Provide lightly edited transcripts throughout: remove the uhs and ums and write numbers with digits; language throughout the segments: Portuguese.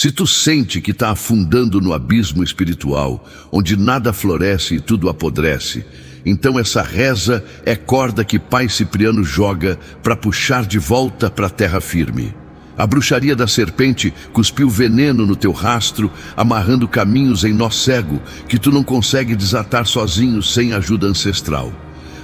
Se tu sente que está afundando no abismo espiritual, onde nada floresce e tudo apodrece, então essa reza é corda que Pai Cipriano joga para puxar de volta para a terra firme. A bruxaria da serpente cuspiu veneno no teu rastro, amarrando caminhos em nó cego que tu não consegue desatar sozinho sem ajuda ancestral.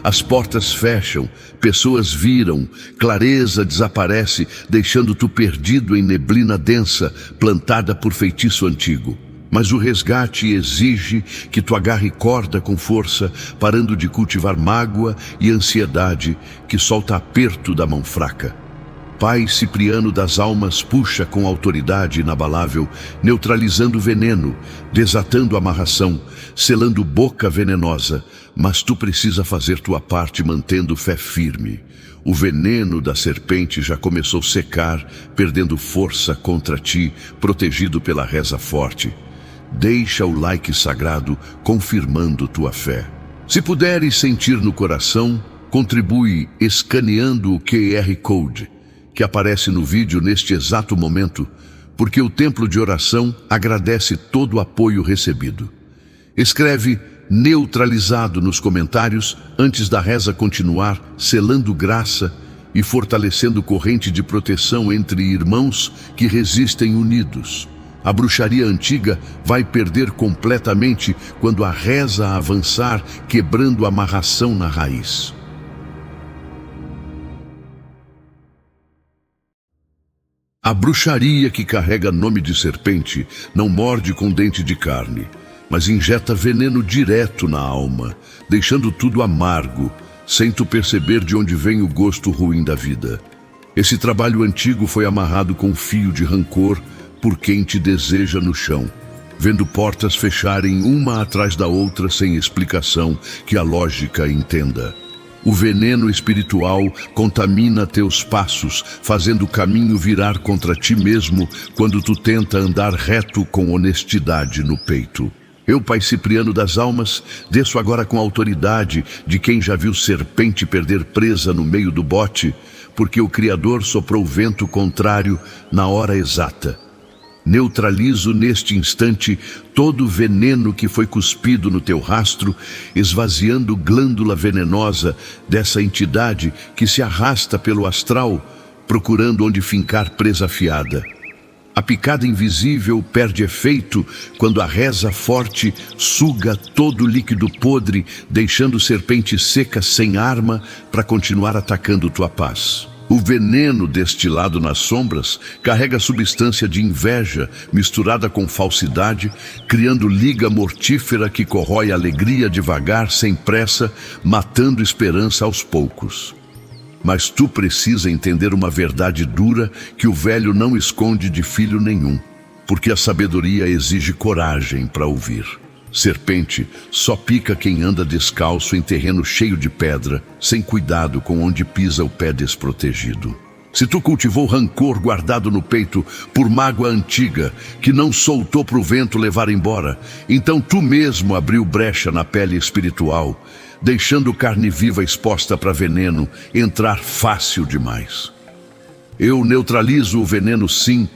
As portas fecham, pessoas viram, clareza desaparece, deixando tu perdido em neblina densa, plantada por feitiço antigo. Mas o resgate exige que tu agarre corda com força, parando de cultivar mágoa e ansiedade que solta aperto da mão fraca. Pai Cipriano das almas puxa com autoridade inabalável, neutralizando o veneno, desatando a amarração, selando boca venenosa, mas tu precisa fazer tua parte mantendo fé firme. O veneno da serpente já começou a secar, perdendo força contra ti, protegido pela reza forte. Deixa o like sagrado confirmando tua fé. Se puderes sentir no coração, contribui escaneando o QR Code que aparece no vídeo neste exato momento, porque o Templo de Oração agradece todo o apoio recebido. Escreve neutralizado nos comentários antes da reza continuar, selando graça e fortalecendo corrente de proteção entre irmãos que resistem unidos. A bruxaria antiga vai perder completamente quando a reza avançar, quebrando a amarração na raiz. A bruxaria que carrega nome de serpente não morde com dente de carne, mas injeta veneno direto na alma, deixando tudo amargo, sem tu perceber de onde vem o gosto ruim da vida. Esse trabalho antigo foi amarrado com fio de rancor por quem te deseja no chão, vendo portas fecharem uma atrás da outra sem explicação que a lógica entenda. O veneno espiritual contamina teus passos, fazendo o caminho virar contra ti mesmo quando tu tenta andar reto com honestidade no peito. Eu, Pai Cipriano das almas, desço agora com a autoridade de quem já viu serpente perder presa no meio do bote, porque o Criador soprou o vento contrário na hora exata. Neutralizo neste instante todo o veneno que foi cuspido no teu rastro, esvaziando glândula venenosa dessa entidade que se arrasta pelo astral, procurando onde fincar presa afiada. A picada invisível perde efeito quando a reza forte suga todo o líquido podre, deixando serpente seca sem arma para continuar atacando tua paz. O veneno destilado nas sombras carrega substância de inveja misturada com falsidade, criando liga mortífera que corrói a alegria devagar, sem pressa, matando esperança aos poucos. Mas tu precisa entender uma verdade dura que o velho não esconde de filho nenhum, porque a sabedoria exige coragem para ouvir. Serpente só pica quem anda descalço em terreno cheio de pedra, sem cuidado com onde pisa o pé desprotegido. Se tu cultivou rancor guardado no peito por mágoa antiga, que não soltou para o vento levar embora, então tu mesmo abriu brecha na pele espiritual, deixando carne viva exposta para veneno entrar fácil demais. Eu neutralizo o veneno sim,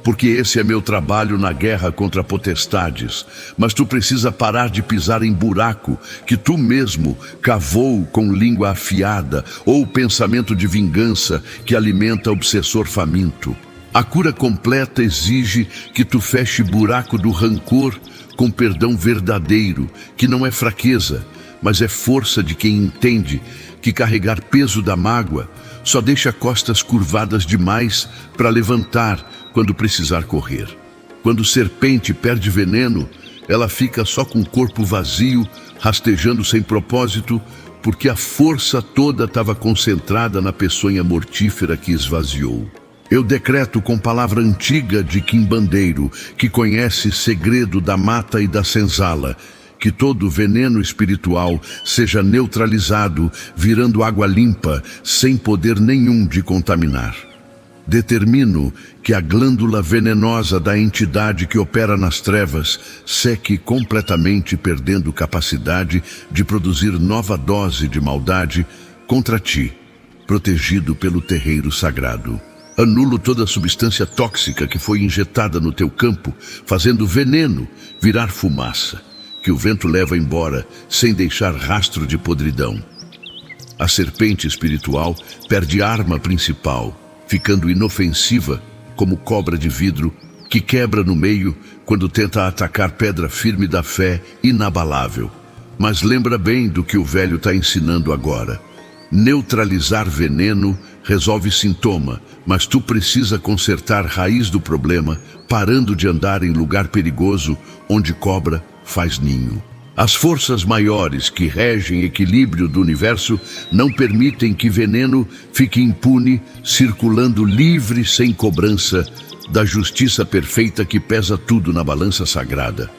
porque esse é meu trabalho na guerra contra potestades, mas tu precisa parar de pisar em buraco que tu mesmo cavou com língua afiada ou pensamento de vingança que alimenta obsessor faminto. A cura completa exige que tu feche buraco do rancor com perdão verdadeiro, que não é fraqueza, mas é força de quem entende que carregar peso da mágoa só deixa costas curvadas demais para levantar quando precisar correr. Quando serpente perde veneno, ela fica só com o corpo vazio, rastejando sem propósito, porque a força toda estava concentrada na peçonha mortífera que esvaziou. Eu decreto com palavra antiga de quimbandeiro, que conhece segredo da mata e da senzala, que todo veneno espiritual seja neutralizado, virando água limpa, sem poder nenhum de contaminar. Determino que a glândula venenosa da entidade que opera nas trevas seque completamente, perdendo capacidade de produzir nova dose de maldade contra ti, protegido pelo terreiro sagrado. Anulo toda a substância tóxica que foi injetada no teu campo, fazendo o veneno virar fumaça, que o vento leva embora sem deixar rastro de podridão. A serpente espiritual perde a arma principal, ficando inofensiva como cobra de vidro que quebra no meio quando tenta atacar pedra firme da fé inabalável. Mas lembra bem do que o velho está ensinando agora. Neutralizar veneno resolve sintoma, mas tu precisa consertar raiz do problema, parando de andar em lugar perigoso onde cobra faz ninho. As forças maiores que regem equilíbrio do universo não permitem que veneno fique impune, circulando livre sem cobrança da justiça perfeita que pesa tudo na balança sagrada.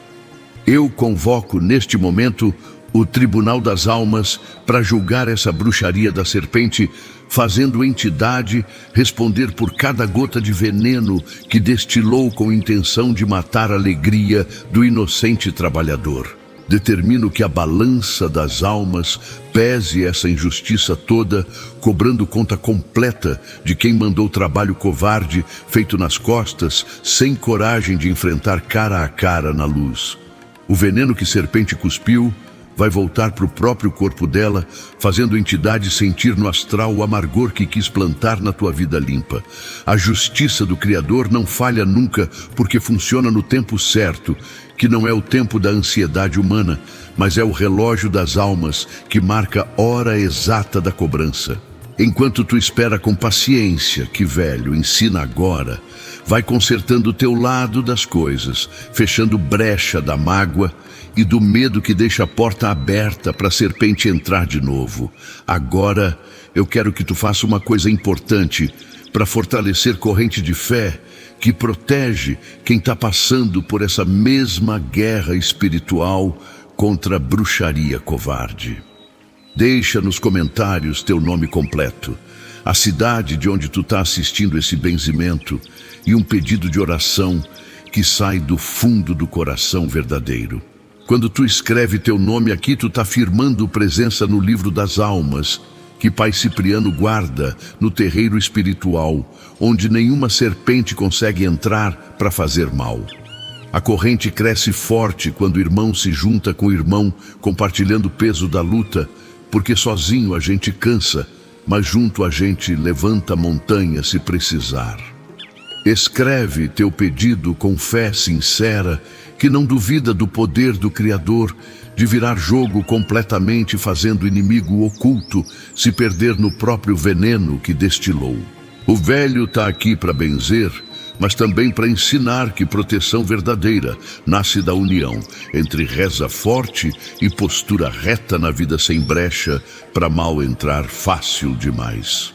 Eu convoco neste momento o Tribunal das Almas para julgar essa bruxaria da serpente, fazendo entidade responder por cada gota de veneno que destilou com intenção de matar a alegria do inocente trabalhador. Determino que a balança das almas pese essa injustiça toda, cobrando conta completa de quem mandou trabalho covarde feito nas costas, sem coragem de enfrentar cara a cara na luz. O veneno que serpente cuspiu vai voltar para o próprio corpo dela, fazendo a entidade sentir no astral o amargor que quis plantar na tua vida limpa. A justiça do Criador não falha nunca, porque funciona no tempo certo, que não é o tempo da ansiedade humana, mas é o relógio das almas que marca a hora exata da cobrança. Enquanto tu espera com paciência que velho ensina agora, vai consertando o teu lado das coisas, fechando brecha da mágoa e do medo que deixa a porta aberta para a serpente entrar de novo. Agora eu quero que tu faça uma coisa importante para fortalecer corrente de fé que protege quem está passando por essa mesma guerra espiritual contra a bruxaria covarde. Deixa nos comentários teu nome completo, a cidade de onde tu está assistindo esse benzimento e um pedido de oração que sai do fundo do coração verdadeiro. Quando tu escreve teu nome aqui, tu está firmando presença no livro das almas, que Pai Cipriano guarda no terreiro espiritual, onde nenhuma serpente consegue entrar para fazer mal. A corrente cresce forte quando o irmão se junta com o irmão, compartilhando o peso da luta, porque sozinho a gente cansa, mas junto a gente levanta a montanha se precisar. Escreve teu pedido com fé sincera, que não duvida do poder do Criador de virar jogo completamente, fazendo o inimigo oculto se perder no próprio veneno que destilou. O velho está aqui para benzer, mas também para ensinar que proteção verdadeira nasce da união entre reza forte e postura reta na vida sem brecha, para mal entrar fácil demais.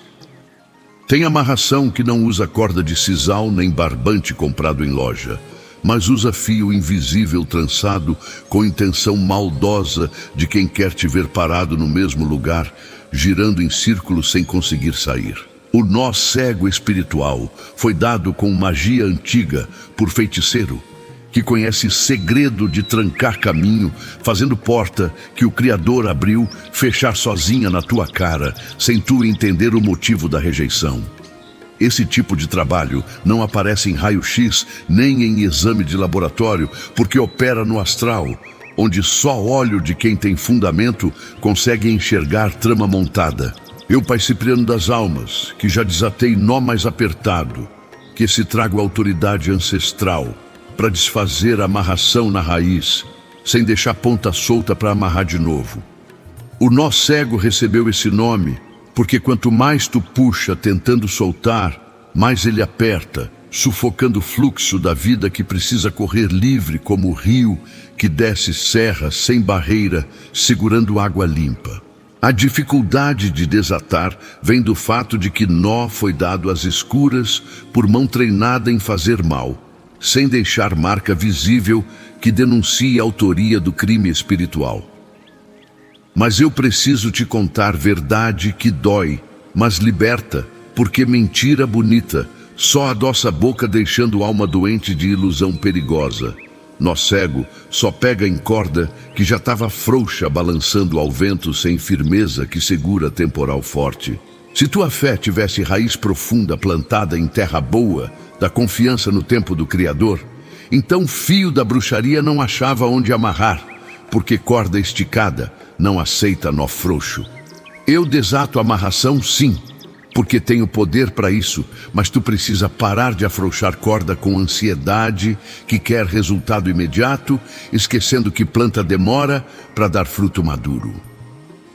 Tem amarração que não usa corda de sisal nem barbante comprado em loja, mas usa fio invisível trançado com intenção maldosa de quem quer te ver parado no mesmo lugar, girando em círculos sem conseguir sair. O nó cego espiritual foi dado com magia antiga por feiticeiro, que conhece segredo de trancar caminho, fazendo porta que o Criador abriu fechar sozinha na tua cara, sem tu entender o motivo da rejeição. Esse tipo de trabalho não aparece em raio-x nem em exame de laboratório, porque opera no astral, onde só olho de quem tem fundamento consegue enxergar trama montada. Eu, Pai Cipriano das Almas, que já desatei nó mais apertado, que se trago autoridade ancestral para desfazer a amarração na raiz, sem deixar ponta solta para amarrar de novo. O nó cego recebeu esse nome porque quanto mais tu puxa tentando soltar, mais ele aperta, sufocando o fluxo da vida que precisa correr livre como o rio que desce serra sem barreira, segurando água limpa. A dificuldade de desatar vem do fato de que nó foi dado às escuras por mão treinada em fazer mal, sem deixar marca visível que denuncie a autoria do crime espiritual. Mas eu preciso te contar verdade que dói, mas liberta, porque mentira bonita só adoça a boca, deixando alma doente de ilusão perigosa. Nó cego só pega em corda que já estava frouxa, balançando ao vento sem firmeza que segura temporal forte. Se tua fé tivesse raiz profunda plantada em terra boa, da confiança no tempo do Criador, então o fio da bruxaria não achava onde amarrar, porque corda esticada não aceita nó frouxo. Eu desato a amarração, sim, porque tenho poder para isso, mas tu precisa parar de afrouxar corda com ansiedade, que quer resultado imediato, esquecendo que planta demora para dar fruto maduro.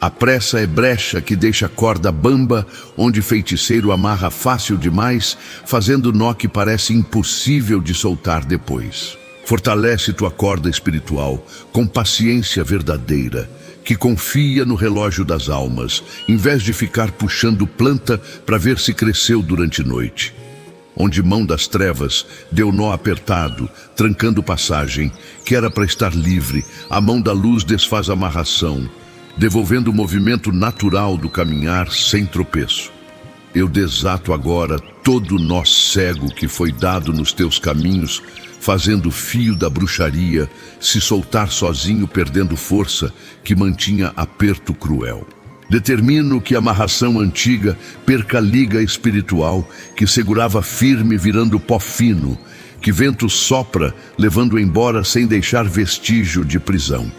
A pressa é brecha que deixa corda bamba, onde feiticeiro amarra fácil demais, fazendo nó que parece impossível de soltar depois. Fortalece tua corda espiritual com paciência verdadeira, que confia no relógio das almas, em vez de ficar puxando planta para ver se cresceu durante a noite. Onde mão das trevas deu nó apertado, trancando passagem, que era para estar livre, a mão da luz desfaz a amarração, devolvendo o movimento natural do caminhar sem tropeço. Eu desato agora todo nó cego que foi dado nos teus caminhos, fazendo o fio da bruxaria se soltar sozinho, perdendo força que mantinha aperto cruel. Determino que a amarração antiga perca a liga espiritual que segurava firme, virando pó fino, que vento sopra, levando embora sem deixar vestígio de prisão.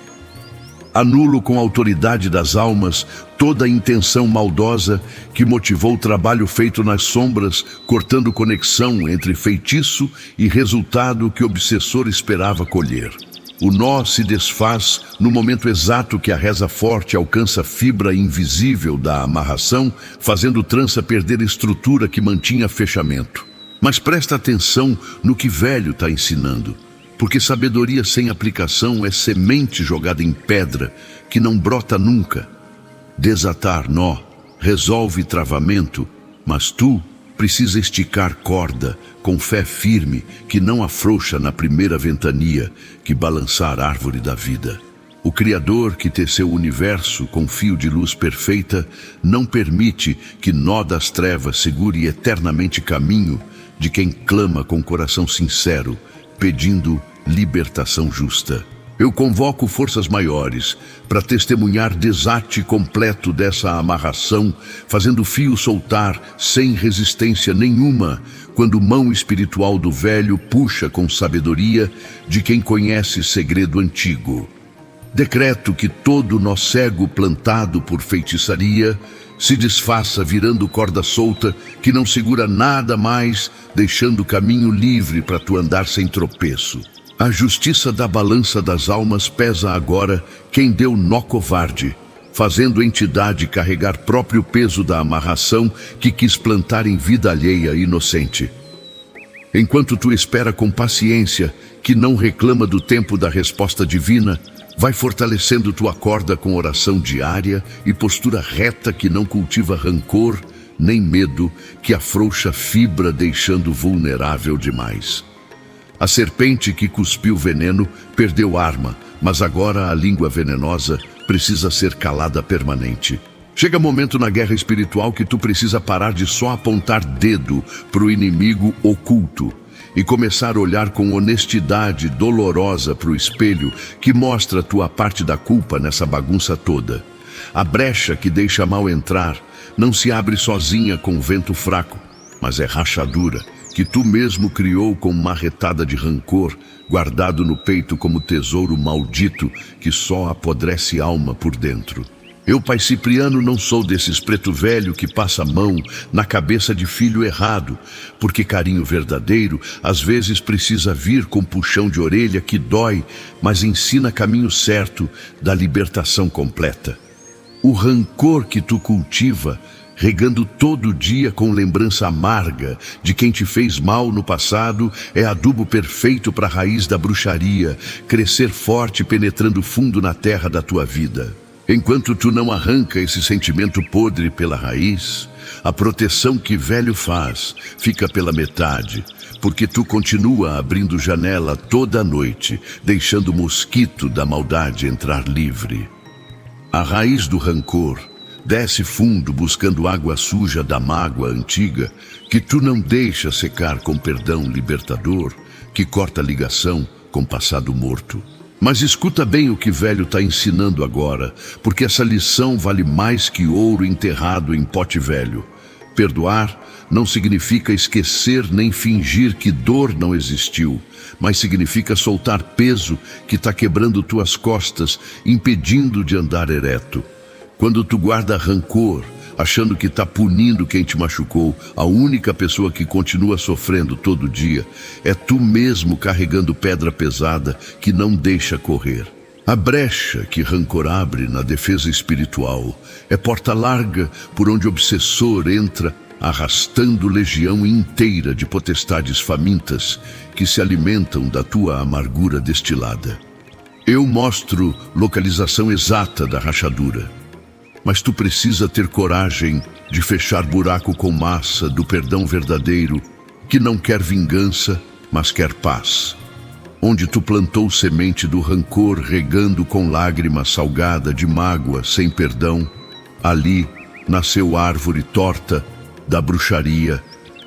Anulo com a autoridade das almas toda a intenção maldosa que motivou o trabalho feito nas sombras, cortando conexão entre feitiço e resultado que o obsessor esperava colher. O nó se desfaz no momento exato que a reza forte alcança a fibra invisível da amarração, fazendo trança perder a estrutura que mantinha fechamento. Mas presta atenção no que velho está ensinando, porque sabedoria sem aplicação é semente jogada em pedra que não brota nunca. Desatar nó resolve travamento, mas tu precisa esticar corda com fé firme que não afrouxa na primeira ventania que balançar a árvore da vida. O Criador que teceu o universo com fio de luz perfeita não permite que nó das trevas segure eternamente caminho de quem clama com coração sincero, pedindo libertação justa. Eu convoco forças maiores para testemunhar desate completo dessa amarração, fazendo o fio soltar sem resistência nenhuma, quando mão espiritual do velho puxa com sabedoria de quem conhece segredo antigo. Decreto que todo nó cego plantado por feitiçaria se desfaça virando corda solta que não segura nada mais, deixando caminho livre para tu andar sem tropeço. A justiça da balança das almas pesa agora quem deu nó covarde, fazendo a entidade carregar próprio peso da amarração que quis plantar em vida alheia inocente. Enquanto tu espera com paciência, que não reclama do tempo da resposta divina, vai fortalecendo tua corda com oração diária e postura reta que não cultiva rancor nem medo, que afrouxa fibra deixando vulnerável demais. A serpente que cuspiu veneno perdeu arma, mas agora a língua venenosa precisa ser calada permanente. Chega momento na guerra espiritual que tu precisa parar de só apontar dedo para o inimigo oculto e começar a olhar com honestidade dolorosa para o espelho que mostra a tua parte da culpa nessa bagunça toda. A brecha que deixa mal entrar não se abre sozinha com vento fraco, mas é rachadura que tu mesmo criou com marretada de rancor, guardado no peito como tesouro maldito que só apodrece alma por dentro. Eu, pai Cipriano, não sou desses preto velho que passa a mão na cabeça de filho errado, porque carinho verdadeiro às vezes precisa vir com puxão de orelha que dói, mas ensina caminho certo da libertação completa. O rancor que tu cultiva, regando todo dia com lembrança amarga de quem te fez mal no passado, é adubo perfeito para a raiz da bruxaria, crescer forte penetrando fundo na terra da tua vida. Enquanto tu não arranca esse sentimento podre pela raiz, a proteção que velho faz fica pela metade, porque tu continua abrindo janela toda noite, deixando o mosquito da maldade entrar livre. A raiz do rancor desce fundo buscando água suja da mágoa antiga, que tu não deixa secar com perdão libertador, que corta a ligação com o passado morto. Mas escuta bem o que velho está ensinando agora, porque essa lição vale mais que ouro enterrado em pote velho. Perdoar não significa esquecer nem fingir que dor não existiu, mas significa soltar peso que está quebrando tuas costas, impedindo de andar ereto. Quando tu guarda rancor, achando que está punindo quem te machucou, a única pessoa que continua sofrendo todo dia é tu mesmo carregando pedra pesada que não deixa correr. A brecha que rancor abre na defesa espiritual é porta larga por onde o obsessor entra, arrastando legião inteira de potestades famintas que se alimentam da tua amargura destilada. Eu mostro localização exata da rachadura, mas tu precisa ter coragem de fechar buraco com massa do perdão verdadeiro, que não quer vingança, mas quer paz. Onde tu plantou semente do rancor, regando com lágrima salgada de mágoa sem perdão, ali nasceu árvore torta da bruxaria,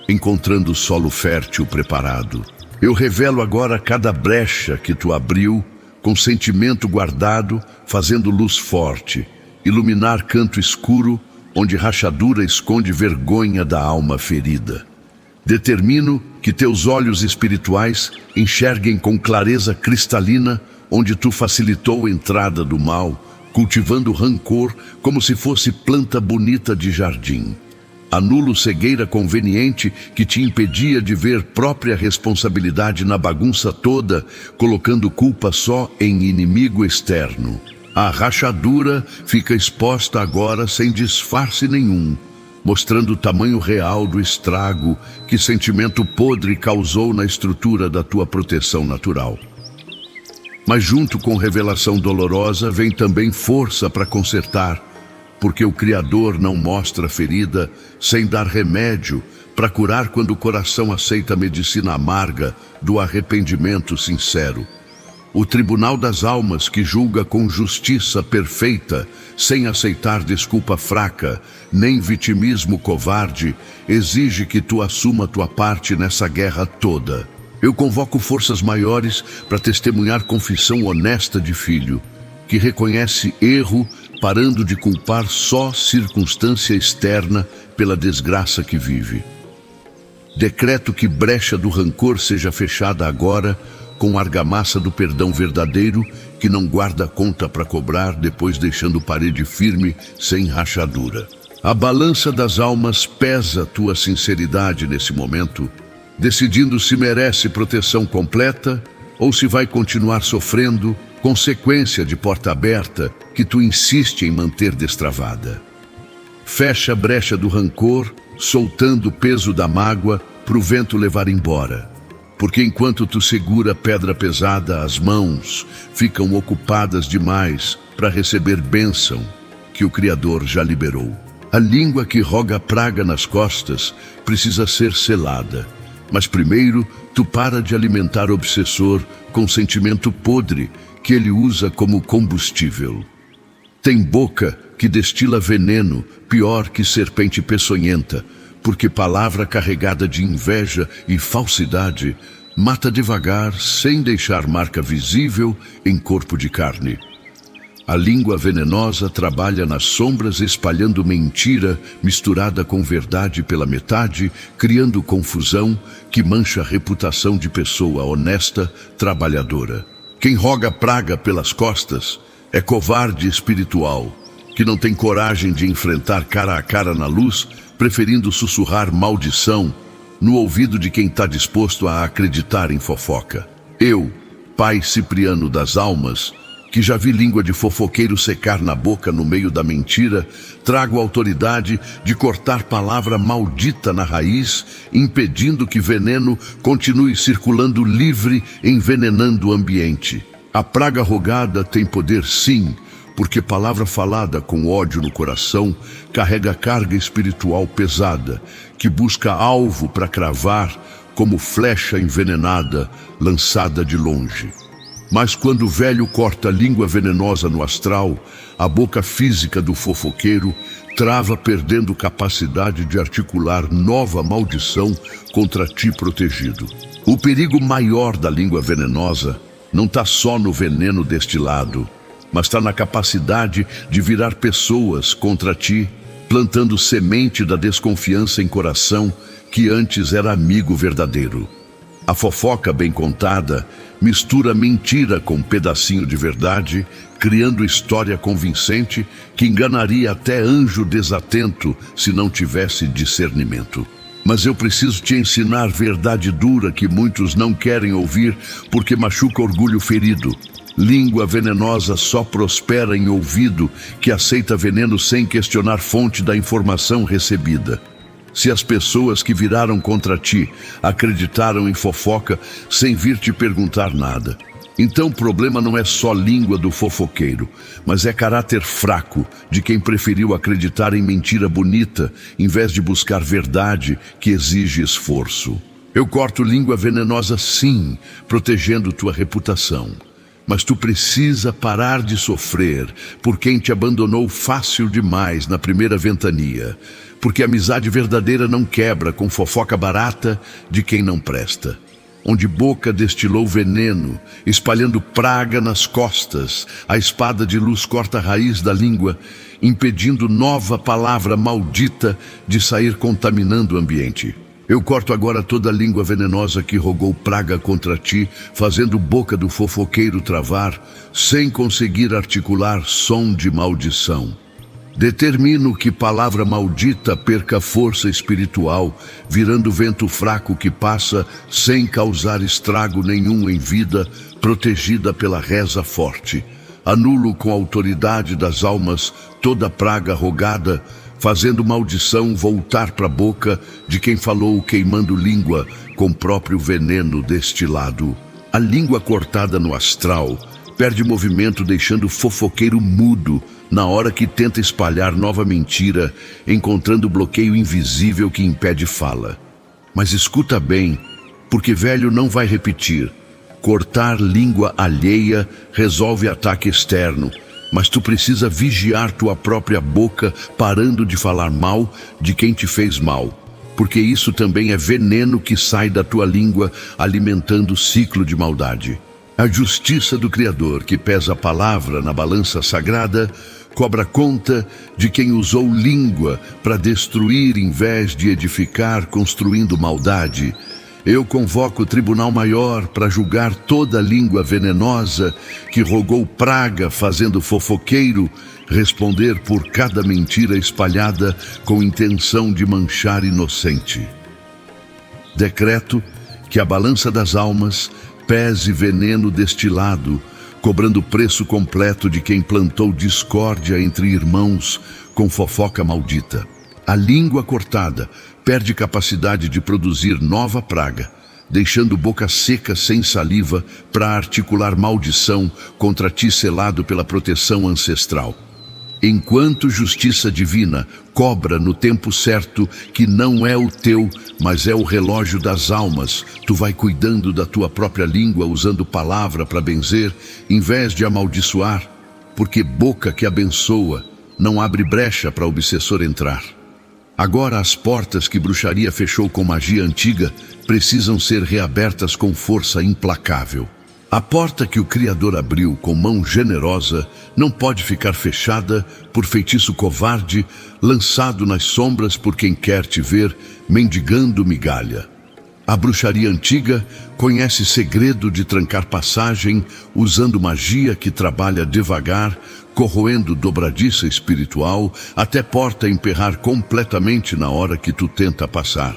encontrando solo fértil preparado. Eu revelo agora cada brecha que tu abriu, com sentimento guardado, fazendo luz forte, iluminar canto escuro, onde rachadura esconde vergonha da alma ferida. Determino que teus olhos espirituais enxerguem com clareza cristalina onde tu facilitou a entrada do mal, cultivando rancor como se fosse planta bonita de jardim. Anulo cegueira conveniente que te impedia de ver própria responsabilidade na bagunça toda, colocando culpa só em inimigo externo. A rachadura fica exposta agora sem disfarce nenhum, mostrando o tamanho real do estrago que sentimento podre causou na estrutura da tua proteção natural. Mas junto com revelação dolorosa vem também força para consertar, porque o Criador não mostra ferida sem dar remédio para curar quando o coração aceita a medicina amarga do arrependimento sincero. O tribunal das almas que julga com justiça perfeita, sem aceitar desculpa fraca, nem vitimismo covarde, exige que tu assuma tua parte nessa guerra toda. Eu convoco forças maiores para testemunhar confissão honesta de filho, que reconhece erro, parando de culpar só circunstância externa pela desgraça que vive. Decreto que brecha do rancor seja fechada agora, com argamassa do perdão verdadeiro, que não guarda conta para cobrar, depois deixando parede firme, sem rachadura. A balança das almas pesa tua sinceridade nesse momento, decidindo se merece proteção completa ou se vai continuar sofrendo consequência de porta aberta que tu insiste em manter destravada. Fecha a brecha do rancor, soltando o peso da mágoa para o vento levar embora. Porque enquanto tu segura a pedra pesada, as mãos ficam ocupadas demais para receber bênção que o Criador já liberou. A língua que roga praga nas costas precisa ser selada, mas primeiro tu para de alimentar o obsessor com sentimento podre que ele usa como combustível. Tem boca que destila veneno, pior que serpente peçonhenta, porque palavra carregada de inveja e falsidade mata devagar, sem deixar marca visível em corpo de carne. A língua venenosa trabalha nas sombras, espalhando mentira misturada com verdade pela metade, criando confusão que mancha a reputação de pessoa honesta, trabalhadora. Quem roga praga pelas costas é covarde espiritual, que não tem coragem de enfrentar cara a cara na luz, preferindo sussurrar maldição no ouvido de quem está disposto a acreditar em fofoca. Eu, pai Cipriano das almas, que já vi língua de fofoqueiro secar na boca no meio da mentira, trago a autoridade de cortar palavra maldita na raiz, impedindo que veneno continue circulando livre, envenenando o ambiente. A praga rogada tem poder sim, porque palavra falada com ódio no coração carrega carga espiritual pesada, que busca alvo para cravar como flecha envenenada lançada de longe. Mas quando o velho corta a língua venenosa no astral, a boca física do fofoqueiro trava, perdendo capacidade de articular nova maldição contra ti protegido. O perigo maior da língua venenosa não está só no veneno destilado, mas está na capacidade de virar pessoas contra ti, plantando semente da desconfiança em coração que antes era amigo verdadeiro. A fofoca bem contada mistura mentira com pedacinho de verdade, criando história convincente que enganaria até anjo desatento se não tivesse discernimento. Mas eu preciso te ensinar verdade dura que muitos não querem ouvir porque machuca orgulho ferido. Língua venenosa só prospera em ouvido que aceita veneno sem questionar fonte da informação recebida. Se as pessoas que viraram contra ti acreditaram em fofoca sem vir te perguntar nada, então o problema não é só língua do fofoqueiro, mas é caráter fraco de quem preferiu acreditar em mentira bonita em vez de buscar verdade que exige esforço. Eu corto língua venenosa sim, protegendo tua reputação. Mas tu precisa parar de sofrer por quem te abandonou fácil demais na primeira ventania, porque a amizade verdadeira não quebra com fofoca barata de quem não presta. Onde boca destilou veneno, espalhando praga nas costas, a espada de luz corta a raiz da língua, impedindo nova palavra maldita de sair contaminando o ambiente. Eu corto agora toda a língua venenosa que rogou praga contra ti, fazendo boca do fofoqueiro travar, sem conseguir articular som de maldição. Determino que palavra maldita perca força espiritual, virando vento fraco que passa sem causar estrago nenhum em vida, protegida pela reza forte. Anulo com a autoridade das almas toda praga rogada, fazendo maldição voltar para a boca de quem falou queimando língua com próprio veneno destilado. A língua cortada no astral perde movimento, deixando o fofoqueiro mudo na hora que tenta espalhar nova mentira, encontrando bloqueio invisível que impede fala. Mas escuta bem, porque velho não vai repetir. Cortar língua alheia resolve ataque externo, mas tu precisa vigiar tua própria boca, parando de falar mal de quem te fez mal, porque isso também é veneno que sai da tua língua, alimentando o ciclo de maldade. A justiça do Criador, que pesa a palavra na balança sagrada, cobra conta de quem usou língua para destruir em vez de edificar, construindo maldade. Eu convoco o tribunal maior para julgar toda língua venenosa que rogou praga, fazendo fofoqueiro responder por cada mentira espalhada com intenção de manchar inocente. Decreto que a balança das almas pese veneno destilado, cobrando o preço completo de quem plantou discórdia entre irmãos com fofoca maldita. A língua cortada perde capacidade de produzir nova praga, deixando boca seca sem saliva para articular maldição contra ti selado pela proteção ancestral. Enquanto justiça divina cobra no tempo certo, que não é o teu, mas é o relógio das almas, tu vai cuidando da tua própria língua, usando palavra para benzer, em vez de amaldiçoar, porque boca que abençoa não abre brecha para obsessor entrar. Agora as portas que bruxaria fechou com magia antiga precisam ser reabertas com força implacável. A porta que o Criador abriu com mão generosa não pode ficar fechada por feitiço covarde, lançado nas sombras por quem quer te ver mendigando migalha. A bruxaria antiga conhece segredo de trancar passagem, usando magia que trabalha devagar, corroendo dobradiça espiritual, até porta emperrar completamente na hora que tu tenta passar.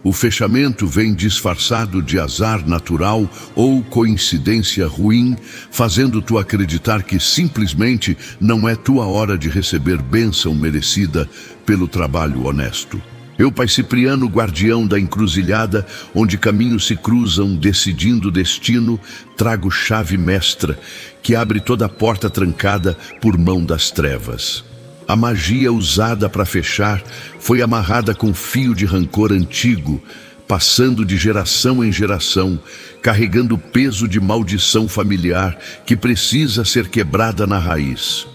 O fechamento vem disfarçado de azar natural ou coincidência ruim, fazendo tu acreditar que simplesmente não é tua hora de receber bênção merecida pelo trabalho honesto. Eu, Pai Cipriano, guardião da encruzilhada, onde caminhos se cruzam decidindo destino, trago chave mestra, que abre toda a porta trancada por mão das trevas. A magia usada para fechar foi amarrada com fio de rancor antigo, passando de geração em geração, carregando o peso de maldição familiar que precisa ser quebrada na raiz.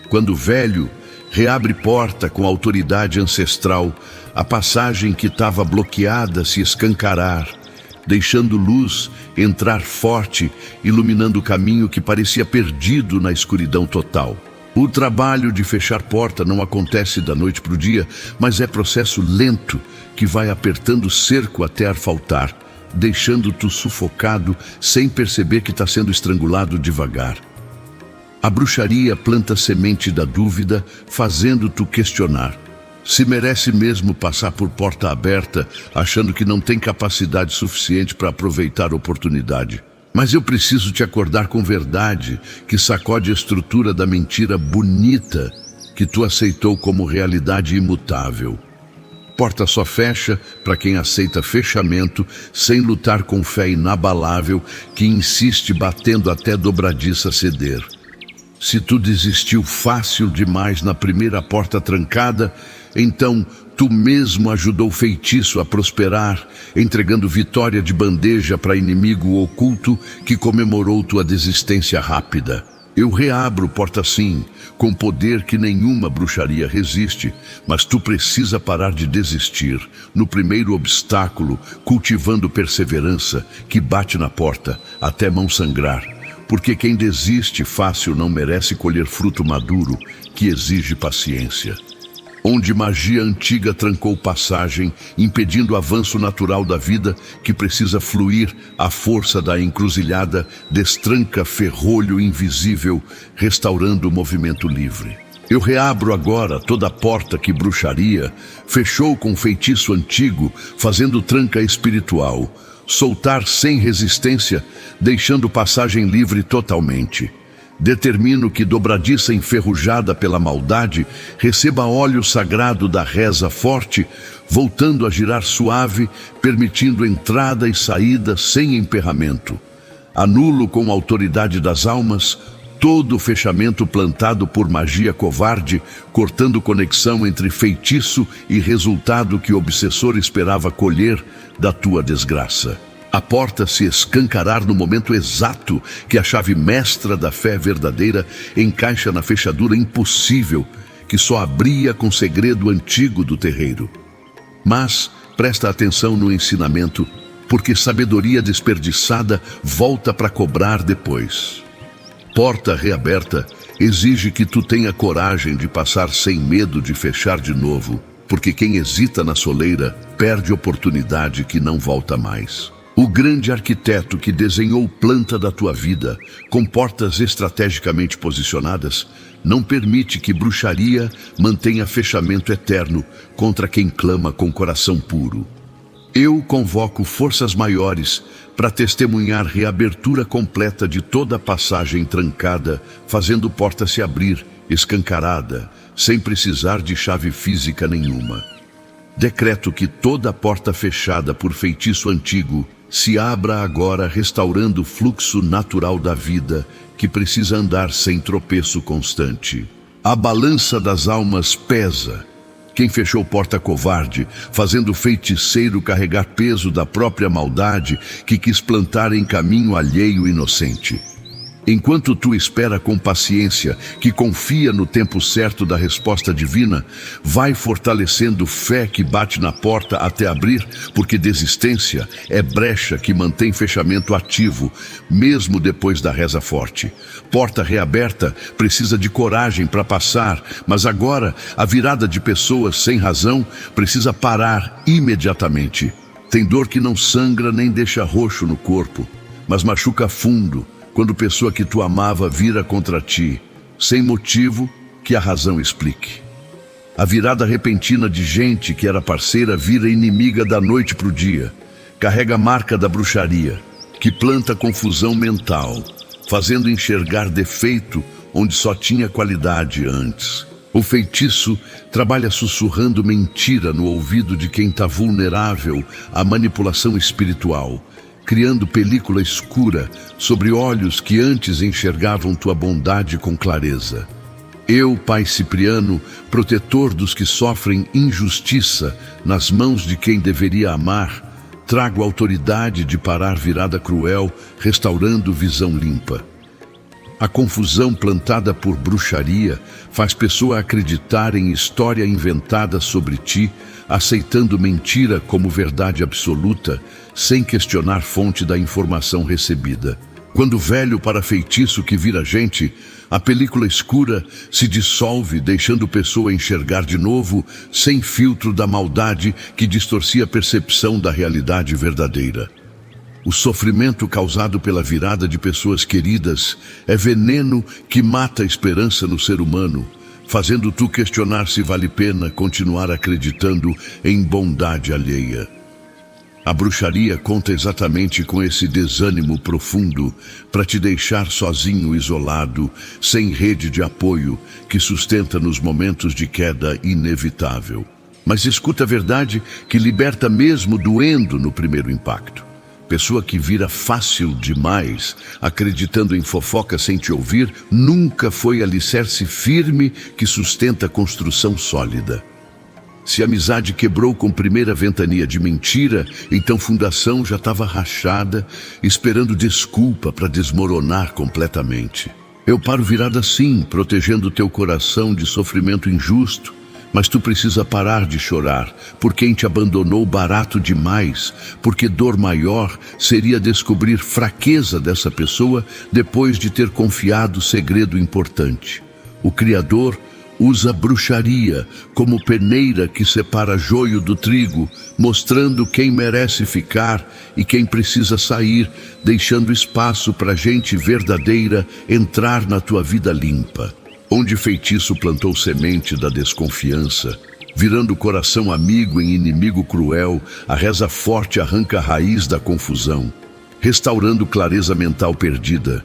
Quando o velho reabre porta com autoridade ancestral, a passagem que estava bloqueada se escancarar, deixando luz entrar forte, iluminando o caminho que parecia perdido na escuridão total. O trabalho de fechar porta não acontece da noite para o dia, mas é processo lento que vai apertando o cerco até faltar, deixando-te sufocado sem perceber que está sendo estrangulado devagar. A bruxaria planta a semente da dúvida, fazendo-te questionar se merece mesmo passar por porta aberta, achando que não tem capacidade suficiente para aproveitar a oportunidade. Mas eu preciso te acordar com verdade que sacode a estrutura da mentira bonita que tu aceitou como realidade imutável. Porta só fecha para quem aceita fechamento sem lutar com fé inabalável que insiste batendo até dobradiça ceder. Se tu desistiu fácil demais na primeira porta trancada, então tu mesmo ajudou o feitiço a prosperar, entregando vitória de bandeja para inimigo oculto que comemorou tua desistência rápida. Eu reabro porta sim, com poder que nenhuma bruxaria resiste, mas tu precisa parar de desistir no primeiro obstáculo, cultivando perseverança que bate na porta até mão sangrar. Porque quem desiste fácil não merece colher fruto maduro que exige paciência. Onde magia antiga trancou passagem, impedindo o avanço natural da vida que precisa fluir, a força da encruzilhada destranca ferrolho invisível, restaurando o movimento livre. Eu reabro agora toda a porta que bruxaria fechou com feitiço antigo, fazendo tranca espiritual, soltar sem resistência, deixando passagem livre totalmente. Determino que dobradiça enferrujada pela maldade receba óleo sagrado da reza forte, voltando a girar suave, permitindo entrada e saída sem emperramento. Anulo com a autoridade das almas todo o fechamento plantado por magia covarde, cortando conexão entre feitiço e resultado que o obsessor esperava colher da tua desgraça. A porta se escancarar no momento exato que a chave mestra da fé verdadeira encaixa na fechadura impossível que só abria com segredo antigo do terreiro. Mas presta atenção no ensinamento, porque sabedoria desperdiçada volta para cobrar depois. Porta reaberta exige que tu tenha coragem de passar sem medo de fechar de novo, porque quem hesita na soleira perde oportunidade que não volta mais. O grande arquiteto que desenhou planta da tua vida, com portas estrategicamente posicionadas, não permite que bruxaria mantenha fechamento eterno contra quem clama com coração puro. Eu convoco forças maiores para testemunhar reabertura completa de toda a passagem trancada, fazendo porta se abrir, escancarada, sem precisar de chave física nenhuma. Decreto que toda a porta fechada por feitiço antigo se abra agora, restaurando o fluxo natural da vida que precisa andar sem tropeço constante. A balança das almas pesa. Quem fechou porta covarde, fazendo o feiticeiro carregar peso da própria maldade que quis plantar em caminho alheio inocente. Enquanto tu espera com paciência, que confia no tempo certo da resposta divina, vai fortalecendo fé que bate na porta até abrir, porque desistência é brecha que mantém fechamento ativo, mesmo depois da reza forte. Porta reaberta precisa de coragem para passar, mas agora a virada de pessoas sem razão precisa parar imediatamente. Tem dor que não sangra nem deixa roxo no corpo, mas machuca fundo, quando pessoa que tu amava vira contra ti, sem motivo que a razão explique. A virada repentina de gente que era parceira vira inimiga da noite para o dia. Carrega a marca da bruxaria, que planta confusão mental, fazendo enxergar defeito onde só tinha qualidade antes. O feitiço trabalha sussurrando mentira no ouvido de quem está vulnerável à manipulação espiritual, criando película escura sobre olhos que antes enxergavam tua bondade com clareza. Eu, Pai Cipriano, protetor dos que sofrem injustiça nas mãos de quem deveria amar, trago autoridade de parar virada cruel, restaurando visão limpa. A confusão plantada por bruxaria faz pessoa acreditar em história inventada sobre ti, aceitando mentira como verdade absoluta, sem questionar fonte da informação recebida. Quando velho para feitiço que vira gente, a película escura se dissolve, deixando pessoa enxergar de novo, sem filtro da maldade que distorcia a percepção da realidade verdadeira. O sofrimento causado pela virada de pessoas queridas é veneno que mata a esperança no ser humano, fazendo tu questionar se vale pena continuar acreditando em bondade alheia. A bruxaria conta exatamente com esse desânimo profundo para te deixar sozinho, isolado, sem rede de apoio que sustenta nos momentos de queda inevitável. Mas escuta a verdade que liberta mesmo doendo no primeiro impacto. Pessoa que vira fácil demais, acreditando em fofoca sem te ouvir, nunca foi alicerce firme que sustenta a construção sólida. Se a amizade quebrou com primeira ventania de mentira, então fundação já estava rachada, esperando desculpa para desmoronar completamente. Eu paro virada assim, protegendo teu coração de sofrimento injusto, mas tu precisa parar de chorar por quem te abandonou barato demais, porque dor maior seria descobrir fraqueza dessa pessoa depois de ter confiado segredo importante. O Criador usa bruxaria como peneira que separa joio do trigo, mostrando quem merece ficar e quem precisa sair, deixando espaço para gente verdadeira entrar na tua vida limpa. Onde feitiço plantou semente da desconfiança, virando o coração amigo em inimigo cruel, a reza forte arranca a raiz da confusão, restaurando clareza mental perdida.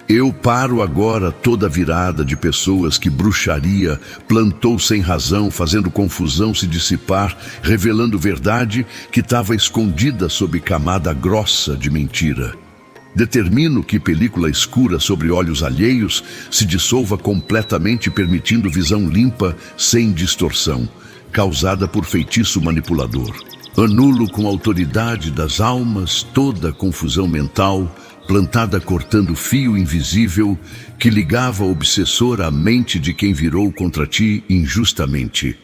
Eu paro agora toda a virada de pessoas que bruxaria plantou sem razão, fazendo confusão se dissipar, revelando verdade que estava escondida sob camada grossa de mentira. Determino que película escura sobre olhos alheios se dissolva completamente, permitindo visão limpa, sem distorção, causada por feitiço manipulador. Anulo com a autoridade das almas toda a confusão mental, plantada cortando fio invisível que ligava o obsessor à mente de quem virou contra ti injustamente.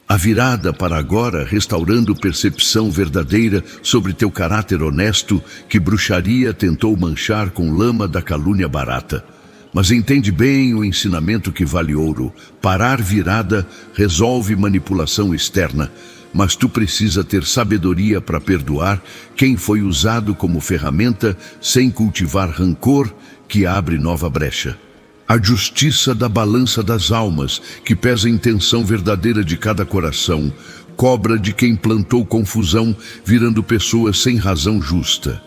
A virada para agora, restaurando percepção verdadeira sobre teu caráter honesto que bruxaria tentou manchar com lama da calúnia barata. Mas entende bem o ensinamento que vale ouro. Parar virada resolve manipulação externa, mas tu precisa ter sabedoria para perdoar quem foi usado como ferramenta sem cultivar rancor que abre nova brecha. A justiça da balança das almas, que pesa a intenção verdadeira de cada coração, cobra de quem plantou confusão, virando pessoas sem razão justa.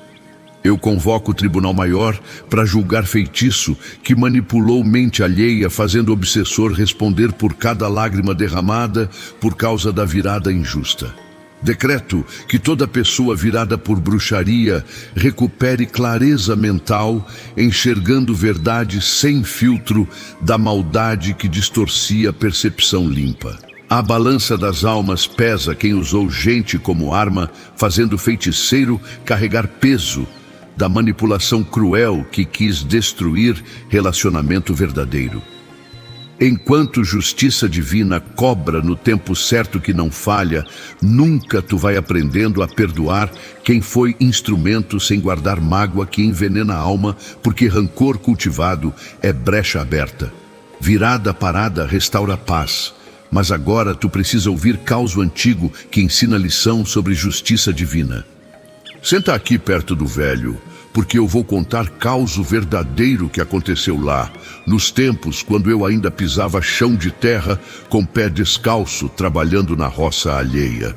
Eu convoco o Tribunal Maior para julgar feitiço que manipulou mente alheia, fazendo o obsessor responder por cada lágrima derramada por causa da virada injusta. Decreto que toda pessoa virada por bruxaria recupere clareza mental, enxergando verdade sem filtro da maldade que distorcia a percepção limpa. A balança das almas pesa quem usou gente como arma, fazendo o feiticeiro carregar peso da manipulação cruel que quis destruir relacionamento verdadeiro. Enquanto justiça divina cobra no tempo certo que não falha, nunca tu vai aprendendo a perdoar quem foi instrumento sem guardar mágoa que envenena a alma, porque rancor cultivado é brecha aberta. Virada parada restaura a paz, mas agora tu precisa ouvir causo antigo que ensina lição sobre justiça divina. Senta aqui perto do velho, porque eu vou contar causo verdadeiro que aconteceu lá, nos tempos quando eu ainda pisava chão de terra com pé descalço, trabalhando na roça alheia.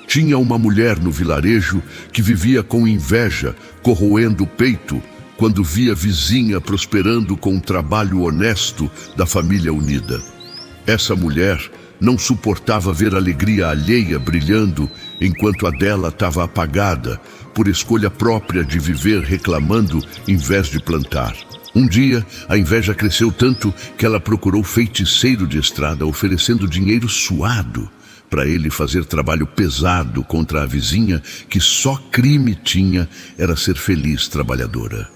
Tinha uma mulher no vilarejo que vivia com inveja, corroendo o peito, quando via vizinha prosperando com um trabalho honesto da família unida. Essa mulher não suportava ver a alegria alheia brilhando enquanto a dela estava apagada, por escolha própria de viver reclamando em vez de plantar. Um dia, a inveja cresceu tanto que ela procurou feiticeiro de estrada, oferecendo dinheiro suado para ele fazer trabalho pesado contra a vizinha, que só crime tinha era ser feliz trabalhadora.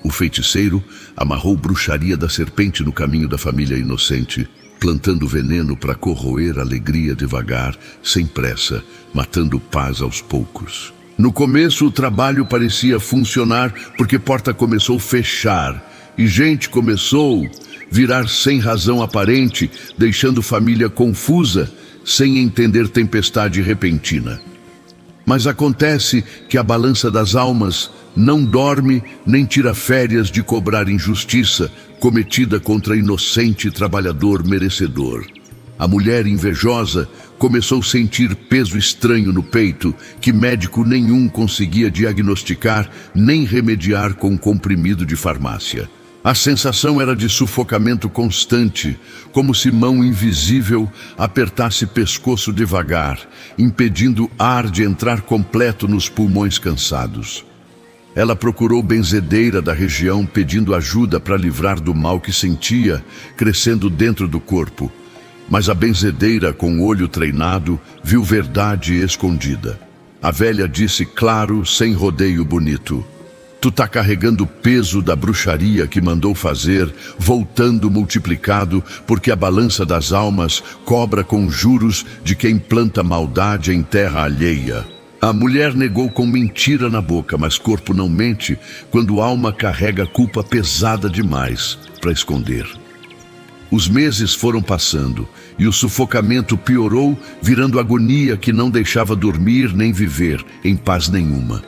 O feiticeiro amarrou bruxaria da serpente no caminho da família inocente, plantando veneno para corroer a alegria devagar, sem pressa, matando paz aos poucos. No começo o trabalho parecia funcionar porque porta começou a fechar e gente começou a virar sem razão aparente, deixando família confusa, sem entender tempestade repentina. Mas acontece que a balança das almas não dorme nem tira férias de cobrar injustiça cometida contra inocente trabalhador merecedor. A mulher invejosa começou a sentir peso estranho no peito que médico nenhum conseguia diagnosticar nem remediar com comprimido de farmácia. A sensação era de sufocamento constante, como se mão invisível apertasse pescoço devagar, impedindo ar de entrar completo nos pulmões cansados. Ela procurou benzedeira da região pedindo ajuda para livrar do mal que sentia, crescendo dentro do corpo. Mas a benzedeira, com o olho treinado, viu verdade escondida. A velha disse claro, sem rodeio bonito: tu tá carregando o peso da bruxaria que mandou fazer, voltando multiplicado, porque a balança das almas cobra com juros de quem planta maldade em terra alheia. A mulher negou com mentira na boca, mas corpo não mente quando alma carrega culpa pesada demais para esconder. Os meses foram passando e o sufocamento piorou, virando agonia que não deixava dormir nem viver em paz nenhuma.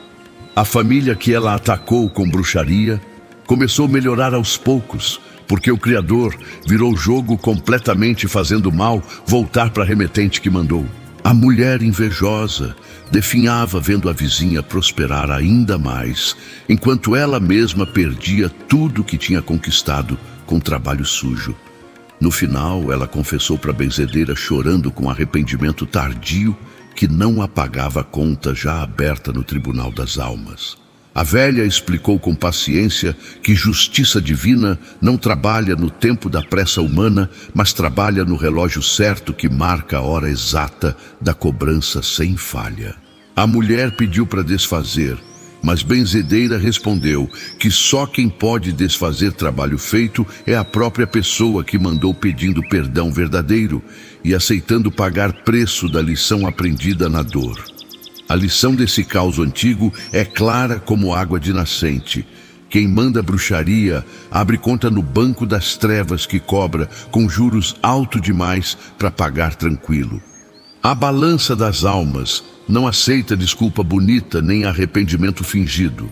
A família que ela atacou com bruxaria começou a melhorar aos poucos, porque o Criador virou o jogo completamente, fazendo mal voltar para a remetente que mandou. A mulher invejosa definhava vendo a vizinha prosperar ainda mais, enquanto ela mesma perdia tudo que tinha conquistado com trabalho sujo. No final, ela confessou para a benzedeira, chorando com arrependimento tardio, que não apagava a conta já aberta no Tribunal das Almas. A velha explicou com paciência que justiça divina não trabalha no tempo da pressa humana, mas trabalha no relógio certo que marca a hora exata da cobrança sem falha. A mulher pediu para desfazer, mas benzedeira respondeu que só quem pode desfazer trabalho feito é a própria pessoa que mandou, pedindo perdão verdadeiro e aceitando pagar preço da lição aprendida na dor. A lição desse caos antigo é clara como água de nascente. Quem manda bruxaria abre conta no banco das trevas que cobra com juros alto demais para pagar tranquilo. A balança das almas não aceita desculpa bonita nem arrependimento fingido,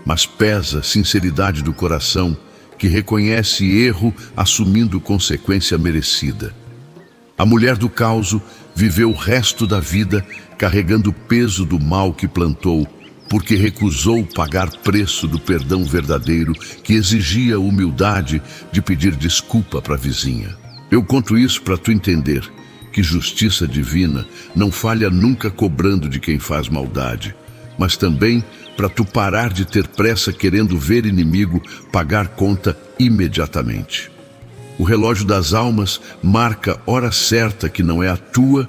mas pesa sinceridade do coração que reconhece erro assumindo consequência merecida. A mulher do caos viveu o resto da vida carregando o peso do mal que plantou, porque recusou pagar preço do perdão verdadeiro que exigia a humildade de pedir desculpa para a vizinha. Eu conto isso para tu entender que justiça divina não falha nunca cobrando de quem faz maldade, mas também para tu parar de ter pressa querendo ver inimigo pagar conta imediatamente. O relógio das almas marca hora certa que não é a tua,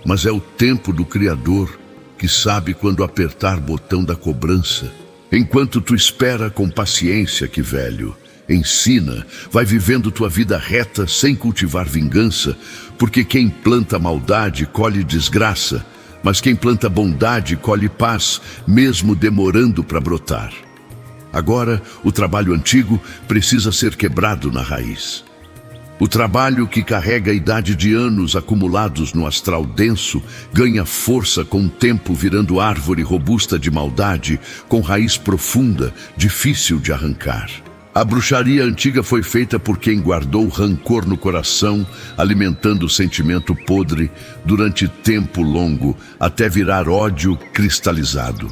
mas é o tempo do Criador, que sabe quando apertar botão da cobrança. Enquanto tu espera com paciência, que velho, ensina, vai vivendo tua vida reta sem cultivar vingança, porque quem planta maldade colhe desgraça, mas quem planta bondade colhe paz, mesmo demorando para brotar. Agora, o trabalho antigo precisa ser quebrado na raiz. O trabalho que carrega a idade de anos acumulados no astral denso ganha força com o tempo, virando árvore robusta de maldade, com raiz profunda, difícil de arrancar. A bruxaria antiga foi feita por quem guardou rancor no coração, alimentando o sentimento podre durante tempo longo, até virar ódio cristalizado.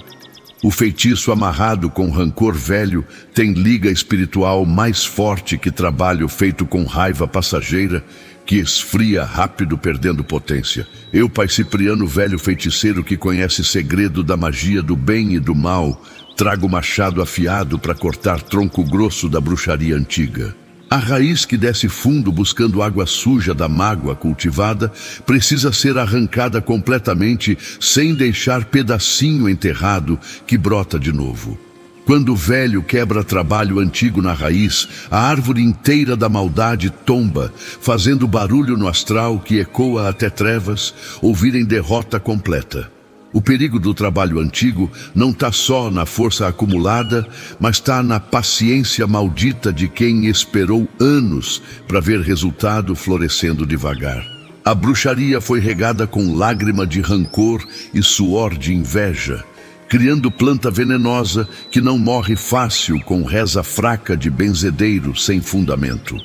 O feitiço amarrado com rancor velho tem liga espiritual mais forte que trabalho feito com raiva passageira, que esfria rápido, perdendo potência. Eu, Pai Cipriano, velho feiticeiro que conhece segredo da magia do bem e do mal, trago machado afiado para cortar tronco grosso da bruxaria antiga. A raiz que desce fundo buscando água suja da mágoa cultivada precisa ser arrancada completamente, sem deixar pedacinho enterrado que brota de novo. Quando o velho quebra trabalho antigo na raiz, a árvore inteira da maldade tomba, fazendo barulho no astral que ecoa até trevas ouvirem derrota completa. O perigo do trabalho antigo não está só na força acumulada, mas está na paciência maldita de quem esperou anos para ver resultado florescendo devagar. A bruxaria foi regada com lágrima de rancor e suor de inveja, criando planta venenosa que não morre fácil com reza fraca de benzedeiro sem fundamento.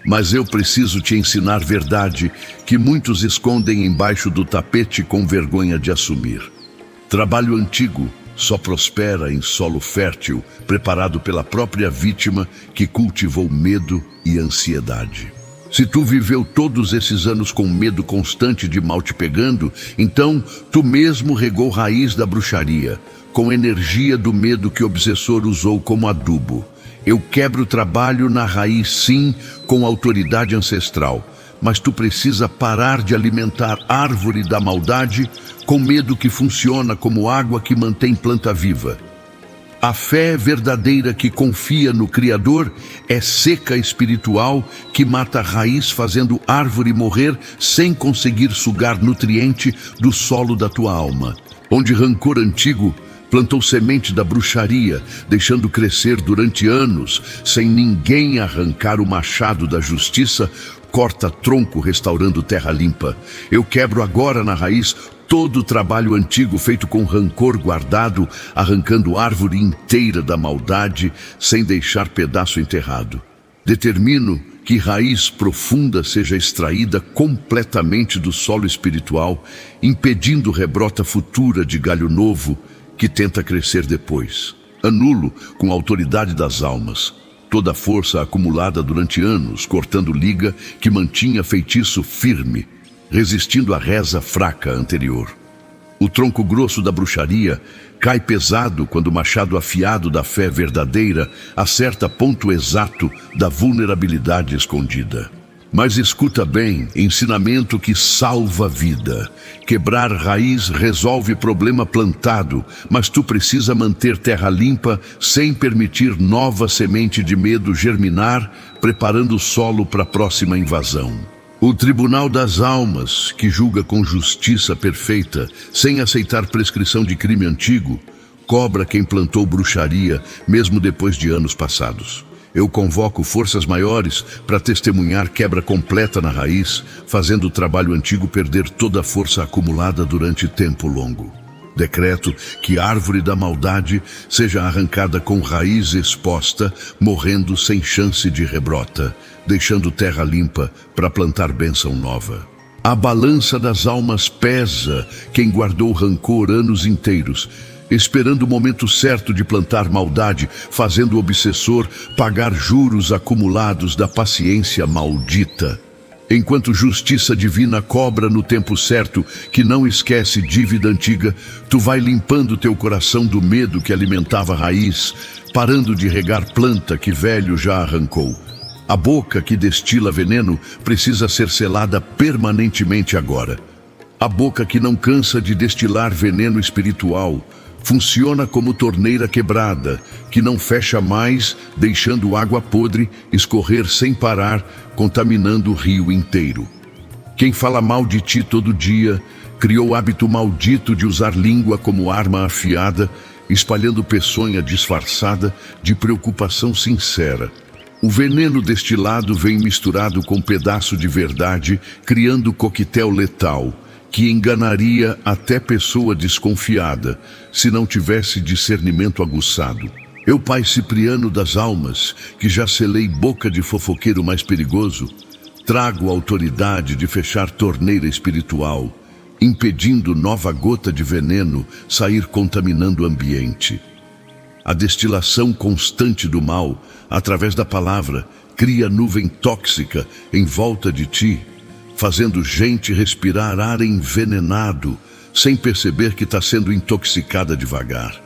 Mas eu preciso te ensinar verdade que muitos escondem embaixo do tapete com vergonha de assumir. Trabalho antigo só prospera em solo fértil, preparado pela própria vítima que cultivou medo e ansiedade. Se tu viveu todos esses anos com medo constante de mal te pegando, então tu mesmo regou raiz da bruxaria, com energia do medo que o obsessor usou como adubo. Eu quebro o trabalho na raiz, sim, com autoridade ancestral, mas tu precisa parar de alimentar a árvore da maldade com medo que funciona como água que mantém planta viva. A fé verdadeira que confia no Criador é seca espiritual que mata a raiz fazendo árvore morrer sem conseguir sugar nutriente do solo da tua alma. Onde rancor antigo plantou semente da bruxaria, deixando crescer durante anos, sem ninguém arrancar o machado da justiça, corta tronco restaurando terra limpa. Eu quebro agora na raiz todo o trabalho antigo feito com rancor guardado, arrancando árvore inteira da maldade, sem deixar pedaço enterrado. Determino que raiz profunda seja extraída completamente do solo espiritual, impedindo rebrota futura de galho novo, que tenta crescer depois. Anulo, com a autoridade das almas, toda a força acumulada durante anos, cortando liga que mantinha feitiço firme, resistindo à reza fraca anterior. O tronco grosso da bruxaria cai pesado quando o machado afiado da fé verdadeira acerta ponto exato da vulnerabilidade escondida. Mas escuta bem, ensinamento que salva a vida. Quebrar raiz resolve problema plantado, mas tu precisa manter terra limpa sem permitir nova semente de medo germinar, preparando o solo para a próxima invasão. O Tribunal das Almas, que julga com justiça perfeita, sem aceitar prescrição de crime antigo, cobra quem plantou bruxaria, mesmo depois de anos passados. Eu convoco forças maiores para testemunhar quebra completa na raiz, fazendo o trabalho antigo perder toda a força acumulada durante tempo longo. Decreto que a árvore da maldade seja arrancada com raiz exposta, morrendo sem chance de rebrota, deixando terra limpa para plantar bênção nova. A balança das almas pesa quem guardou rancor anos inteiros, esperando o momento certo de plantar maldade, fazendo o obsessor pagar juros acumulados da paciência maldita. Enquanto justiça divina cobra no tempo certo, que não esquece dívida antiga, tu vai limpando teu coração do medo que alimentava a raiz, parando de regar planta que velho já arrancou. A boca que destila veneno precisa ser selada permanentemente agora. A boca que não cansa de destilar veneno espiritual funciona como torneira quebrada, que não fecha mais, deixando água podre escorrer sem parar, contaminando o rio inteiro. Quem fala mal de ti todo dia, criou o hábito maldito de usar língua como arma afiada, espalhando peçonha disfarçada de preocupação sincera. O veneno destilado vem misturado com pedaço de verdade, criando coquetel letal, que enganaria até pessoa desconfiada, se não tivesse discernimento aguçado. Eu, Pai Cipriano das Almas, que já selei boca de fofoqueiro mais perigoso, trago a autoridade de fechar torneira espiritual, impedindo nova gota de veneno sair contaminando o ambiente. A destilação constante do mal, através da palavra, cria nuvem tóxica em volta de ti, fazendo gente respirar ar envenenado, sem perceber que está sendo intoxicada devagar.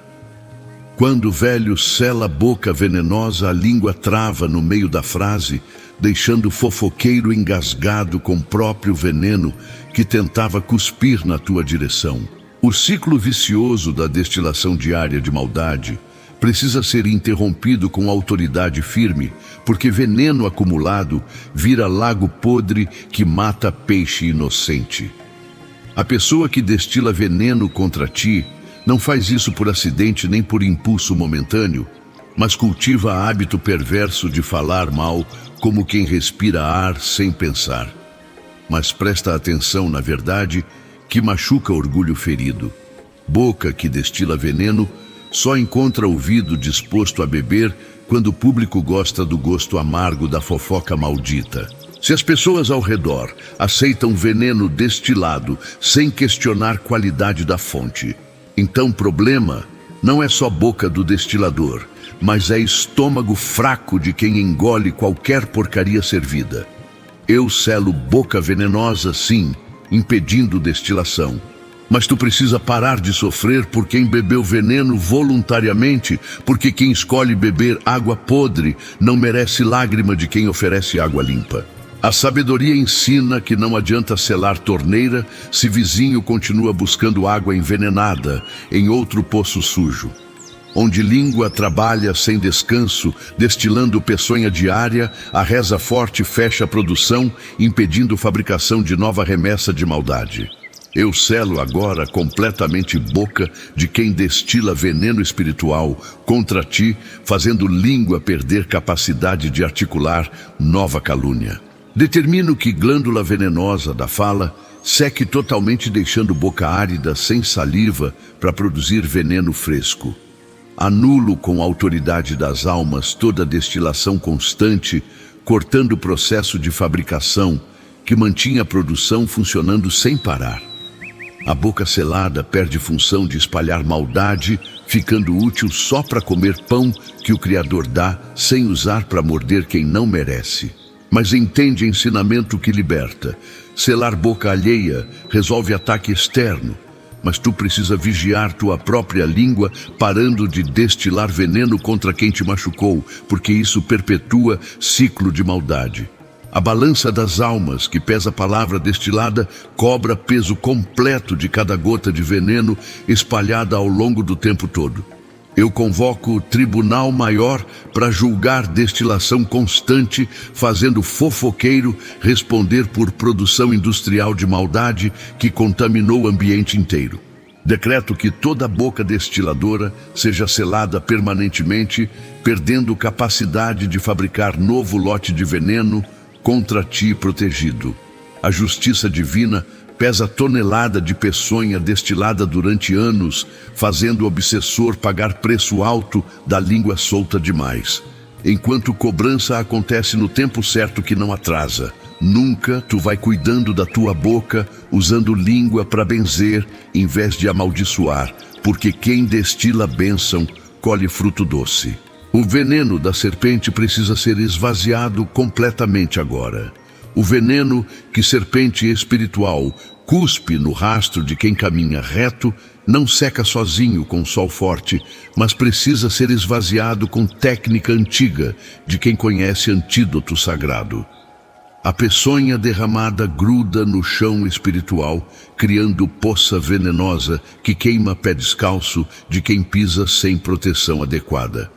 Quando o velho sela a boca venenosa, a língua trava no meio da frase, deixando o fofoqueiro engasgado com o próprio veneno que tentava cuspir na tua direção. O ciclo vicioso da destilação diária de maldade precisa ser interrompido com autoridade firme, porque veneno acumulado vira lago podre que mata peixe inocente. A pessoa que destila veneno contra ti não faz isso por acidente nem por impulso momentâneo, mas cultiva hábito perverso de falar mal como quem respira ar sem pensar. Mas presta atenção na verdade que machuca orgulho ferido. Boca que destila veneno só encontra ouvido disposto a beber quando o público gosta do gosto amargo da fofoca maldita. Se as pessoas ao redor aceitam veneno destilado sem questionar qualidade da fonte, então o problema não é só boca do destilador, mas é estômago fraco de quem engole qualquer porcaria servida. Eu selo boca venenosa, sim, impedindo destilação. Mas tu precisa parar de sofrer por quem bebeu veneno voluntariamente, porque quem escolhe beber água podre não merece lágrima de quem oferece água limpa. A sabedoria ensina que não adianta selar torneira se vizinho continua buscando água envenenada em outro poço sujo. Onde língua trabalha sem descanso, destilando peçonha diária, a reza forte fecha a produção, impedindo fabricação de nova remessa de maldade. Eu selo agora completamente boca de quem destila veneno espiritual contra ti, fazendo língua perder capacidade de articular nova calúnia. Determino que glândula venenosa da fala seque totalmente, deixando boca árida sem saliva para produzir veneno fresco. Anulo com a autoridade das almas toda destilação constante, cortando o processo de fabricação que mantinha a produção funcionando sem parar. A boca selada perde função de espalhar maldade, ficando útil só para comer pão que o Criador dá, sem usar para morder quem não merece. Mas entende ensinamento que liberta. Selar boca alheia resolve ataque externo, mas tu precisa vigiar tua própria língua, parando de destilar veneno contra quem te machucou, porque isso perpetua ciclo de maldade. A balança das almas, que pesa a palavra destilada, cobra peso completo de cada gota de veneno espalhada ao longo do tempo todo. Eu convoco o tribunal maior para julgar destilação constante, fazendo fofoqueiro responder por produção industrial de maldade que contaminou o ambiente inteiro. Decreto que toda boca destiladora seja selada permanentemente, perdendo capacidade de fabricar novo lote de veneno contra ti protegido. A justiça divina pesa tonelada de peçonha destilada durante anos, fazendo o obsessor pagar preço alto da língua solta demais. Enquanto cobrança acontece no tempo certo que não atrasa. Nunca tu vai cuidando da tua boca, usando língua para benzer, em vez de amaldiçoar, porque quem destila bênção, colhe fruto doce. O veneno da serpente precisa ser esvaziado completamente agora. O veneno que serpente espiritual cuspe no rastro de quem caminha reto não seca sozinho com sol forte, mas precisa ser esvaziado com técnica antiga de quem conhece antídoto sagrado. A peçonha derramada gruda no chão espiritual, criando poça venenosa que queima pé descalço de quem pisa sem proteção adequada.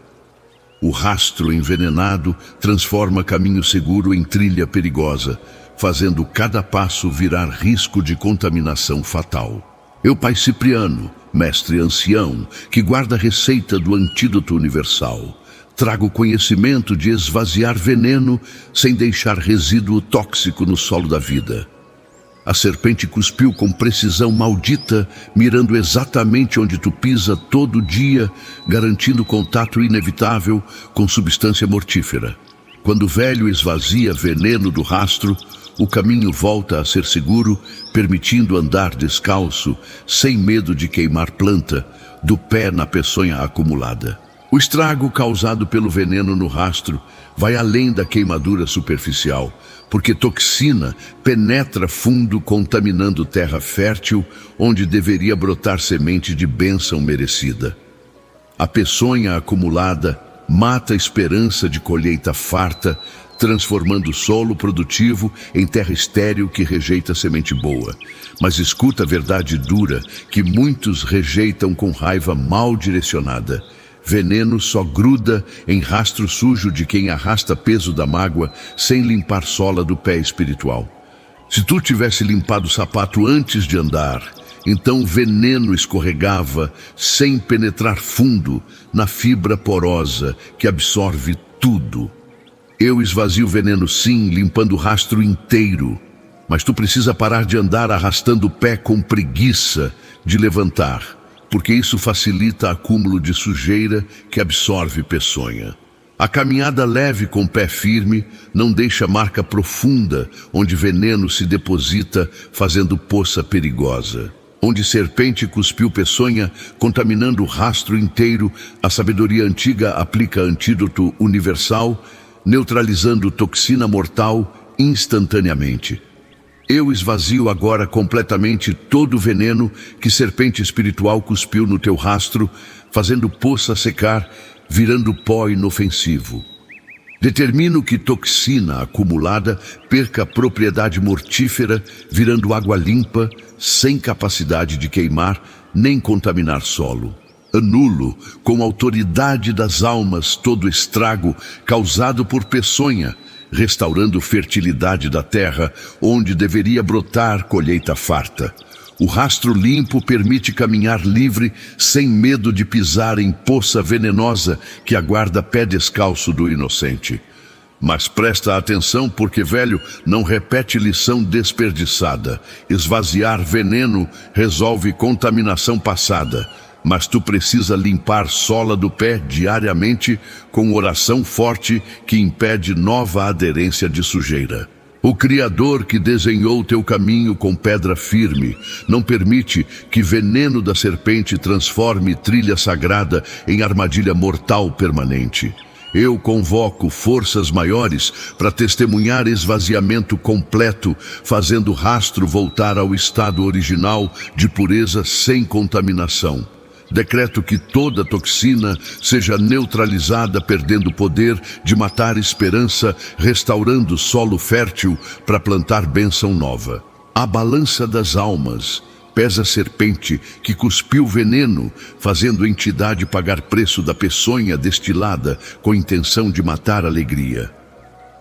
O rastro envenenado transforma caminho seguro em trilha perigosa, fazendo cada passo virar risco de contaminação fatal. Eu, Pai Cipriano, mestre ancião, que guarda a receita do antídoto universal, trago conhecimento de esvaziar veneno sem deixar resíduo tóxico no solo da vida. A serpente cuspiu com precisão maldita, mirando exatamente onde tu pisa todo dia, garantindo contato inevitável com substância mortífera. Quando o velho esvazia veneno do rastro, o caminho volta a ser seguro, permitindo andar descalço, sem medo de queimar planta, do pé na peçonha acumulada. O estrago causado pelo veneno no rastro vai além da queimadura superficial, porque toxina penetra fundo, contaminando terra fértil, onde deveria brotar semente de bênção merecida. A peçonha acumulada mata a esperança de colheita farta, transformando o solo produtivo em terra estéril que rejeita semente boa. Mas escuta a verdade dura que muitos rejeitam com raiva mal direcionada. Veneno só gruda em rastro sujo de quem arrasta peso da mágoa sem limpar sola do pé espiritual. Se tu tivesse limpado o sapato antes de andar, então o veneno escorregava sem penetrar fundo na fibra porosa que absorve tudo. Eu esvazio o veneno sim, limpando o rastro inteiro. Mas tu precisa parar de andar arrastando o pé com preguiça de levantar, porque isso facilita acúmulo de sujeira que absorve peçonha. A caminhada leve com o pé firme não deixa marca profunda onde veneno se deposita fazendo poça perigosa. Onde serpente cuspiu peçonha, contaminando o rastro inteiro, a sabedoria antiga aplica antídoto universal, neutralizando toxina mortal instantaneamente. Eu esvazio agora completamente todo o veneno que serpente espiritual cuspiu no teu rastro, fazendo poça secar, virando pó inofensivo. Determino que toxina acumulada perca propriedade mortífera, virando água limpa, sem capacidade de queimar nem contaminar solo. Anulo, com autoridade das almas, todo estrago causado por peçonha, restaurando fertilidade da terra, onde deveria brotar colheita farta. O rastro limpo permite caminhar livre, sem medo de pisar em poça venenosa que aguarda pé descalço do inocente. Mas presta atenção porque, velho, não repete lição desperdiçada. Esvaziar veneno resolve contaminação passada. Mas tu precisa limpar sola do pé diariamente com oração forte que impede nova aderência de sujeira. O Criador que desenhou teu caminho com pedra firme não permite que veneno da serpente transforme trilha sagrada em armadilha mortal permanente. Eu convoco forças maiores para testemunhar esvaziamento completo, fazendo o rastro voltar ao estado original de pureza sem contaminação. Decreto que toda toxina seja neutralizada, perdendo o poder de matar esperança, restaurando solo fértil para plantar bênção nova. A balança das almas pesa a serpente que cuspiu veneno, fazendo a entidade pagar preço da peçonha destilada com intenção de matar a alegria.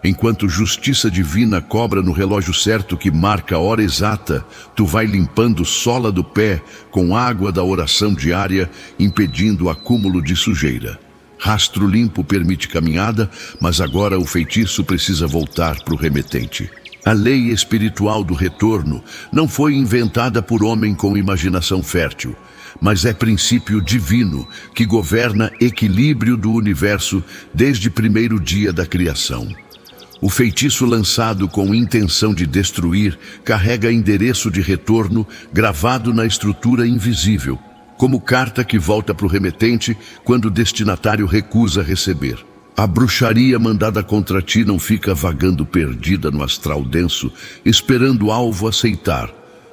Enquanto justiça divina cobra no relógio certo que marca a hora exata, tu vai limpando sola do pé com água da oração diária, impedindo o acúmulo de sujeira. Rastro limpo permite caminhada, mas agora o feitiço precisa voltar para o remetente. A lei espiritual do retorno não foi inventada por homem com imaginação fértil, mas é princípio divino que governa equilíbrio do universo desde o primeiro dia da criação. O feitiço lançado com intenção de destruir carrega endereço de retorno gravado na estrutura invisível, como carta que volta para o remetente quando o destinatário recusa receber. A bruxaria mandada contra ti não fica vagando perdida no astral denso, esperando o alvo aceitar,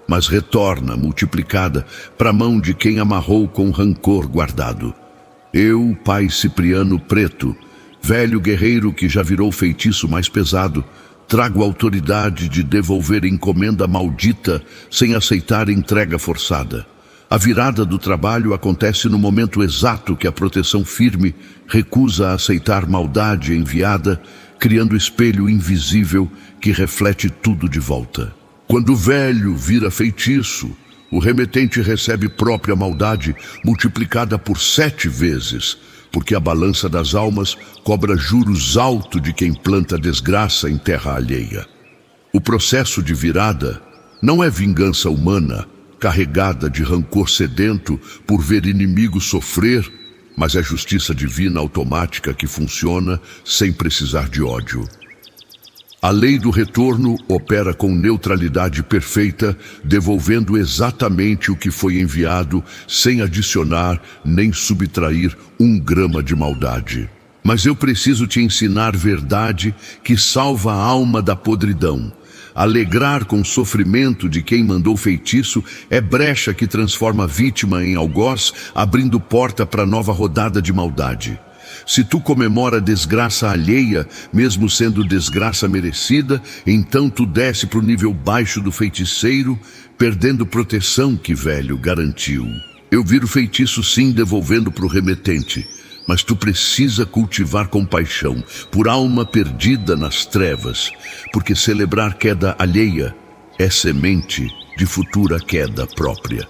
mas retorna multiplicada para a mão de quem amarrou com rancor guardado. Eu, Pai Cipriano Preto, velho guerreiro que já virou feitiço mais pesado, trago a autoridade de devolver encomenda maldita sem aceitar entrega forçada. A virada do trabalho acontece no momento exato que a proteção firme recusa aceitar maldade enviada, criando espelho invisível que reflete tudo de volta. Quando o velho vira feitiço, o remetente recebe própria maldade multiplicada por 7 vezes, porque a balança das almas cobra juros altos de quem planta desgraça em terra alheia. O processo de virada não é vingança humana, carregada de rancor sedento por ver inimigo sofrer, mas é justiça divina automática que funciona sem precisar de ódio. A lei do retorno opera com neutralidade perfeita, devolvendo exatamente o que foi enviado, sem adicionar nem subtrair 1 grama de maldade. Mas eu preciso te ensinar verdade que salva a alma da podridão. Alegrar com o sofrimento de quem mandou feitiço é brecha que transforma a vítima em algoz, abrindo porta para nova rodada de maldade. Se tu comemora desgraça alheia, mesmo sendo desgraça merecida, então tu desce para o nível baixo do feiticeiro, perdendo proteção que velho garantiu. Eu viro feitiço sim, devolvendo para o remetente, mas tu precisa cultivar compaixão por alma perdida nas trevas, porque celebrar queda alheia é semente de futura queda própria.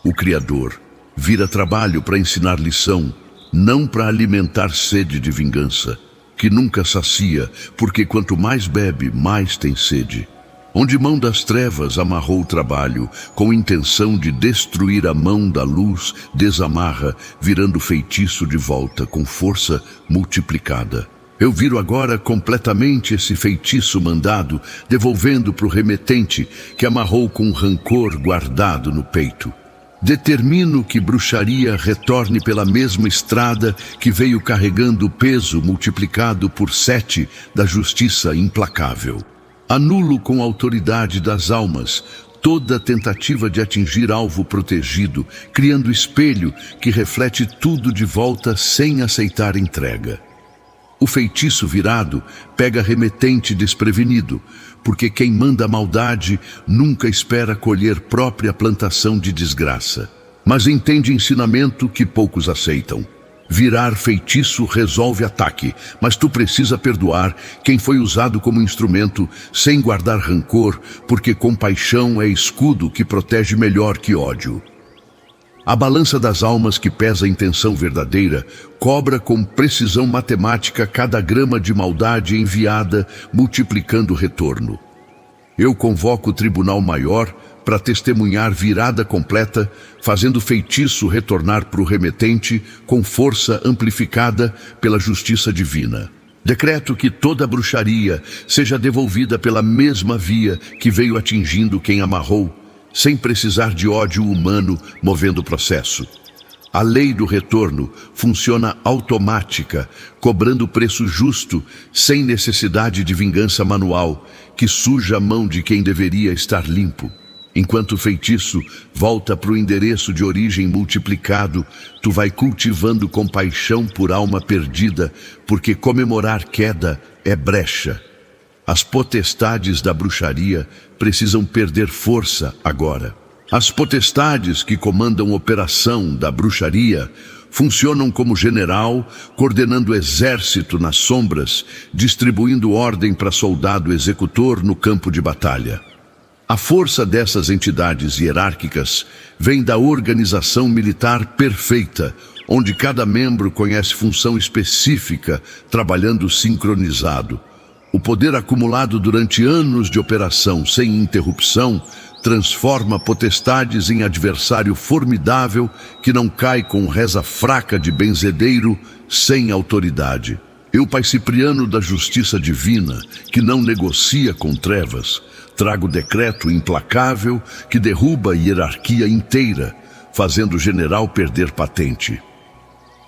O Criador vira trabalho para ensinar lição, não para alimentar sede de vingança, que nunca sacia, porque quanto mais bebe, mais tem sede. Onde mão das trevas amarrou o trabalho, com intenção de destruir a mão da luz, desamarra, virando feitiço de volta com força multiplicada. Eu viro agora completamente esse feitiço mandado, devolvendo para o remetente que amarrou com rancor guardado no peito. Determino que bruxaria retorne pela mesma estrada que veio carregando o peso multiplicado por 7 da justiça implacável. Anulo com a autoridade das almas toda tentativa de atingir alvo protegido, criando espelho que reflete tudo de volta sem aceitar entrega. O feitiço virado pega remetente desprevenido, porque quem manda a maldade nunca espera colher própria plantação de desgraça. Mas entende ensinamento que poucos aceitam. Virar feitiço resolve ataque, mas tu precisa perdoar quem foi usado como instrumento sem guardar rancor, porque compaixão é escudo que protege melhor que ódio. A balança das almas que pesa a intenção verdadeira cobra com precisão matemática cada grama de maldade enviada, multiplicando o retorno. Eu convoco o tribunal maior para testemunhar virada completa, fazendo feitiço retornar para o remetente com força amplificada pela justiça divina. Decreto que toda bruxaria seja devolvida pela mesma via que veio atingindo quem amarrou, sem precisar de ódio humano movendo o processo. A lei do retorno funciona automática, cobrando preço justo, sem necessidade de vingança manual, que suja a mão de quem deveria estar limpo. Enquanto o feitiço volta para o endereço de origem multiplicado, tu vai cultivando compaixão por alma perdida, porque comemorar queda é brecha. As potestades da bruxaria precisam perder força agora. As potestades que comandam a operação da bruxaria funcionam como general, coordenando exército nas sombras, distribuindo ordem para soldado executor no campo de batalha. A força dessas entidades hierárquicas vem da organização militar perfeita, onde cada membro conhece função específica, trabalhando sincronizado. O poder acumulado durante anos de operação sem interrupção transforma potestades em adversário formidável que não cai com reza fraca de benzedeiro sem autoridade. Eu, Pai Cipriano da Justiça Divina, que não negocia com trevas, trago decreto implacável que derruba a hierarquia inteira, fazendo o general perder patente.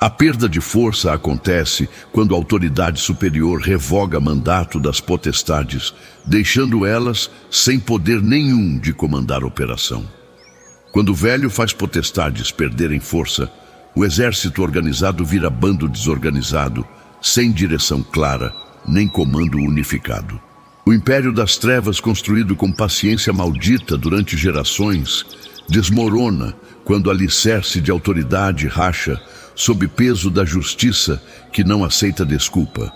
A perda de força acontece quando a autoridade superior revoga mandato das potestades, deixando elas sem poder nenhum de comandar a operação. Quando o velho faz potestades perderem força, o exército organizado vira bando desorganizado, sem direção clara, nem comando unificado. O império das trevas, construído com paciência maldita durante gerações, desmorona quando o alicerce de autoridade racha sob peso da justiça que não aceita desculpa.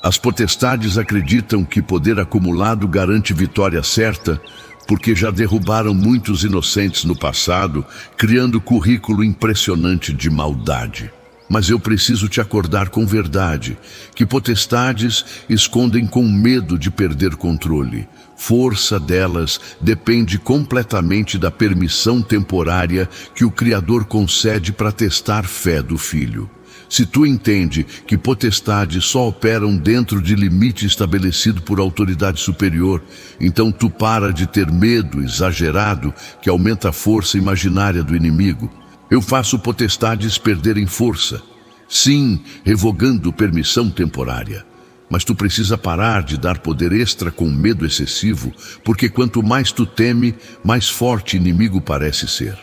As potestades acreditam que poder acumulado garante vitória certa, porque já derrubaram muitos inocentes no passado, criando currículo impressionante de maldade. Mas eu preciso te acordar com verdade, que potestades escondem com medo de perder controle. Força delas depende completamente da permissão temporária que o Criador concede para testar fé do Filho. Se tu entende que potestades só operam dentro de limite estabelecido por autoridade superior, então tu para de ter medo exagerado que aumenta a força imaginária do inimigo. Eu faço potestades perderem força, sim, revogando permissão temporária. Mas tu precisa parar de dar poder extra com medo excessivo, porque quanto mais tu teme, mais forte inimigo parece ser.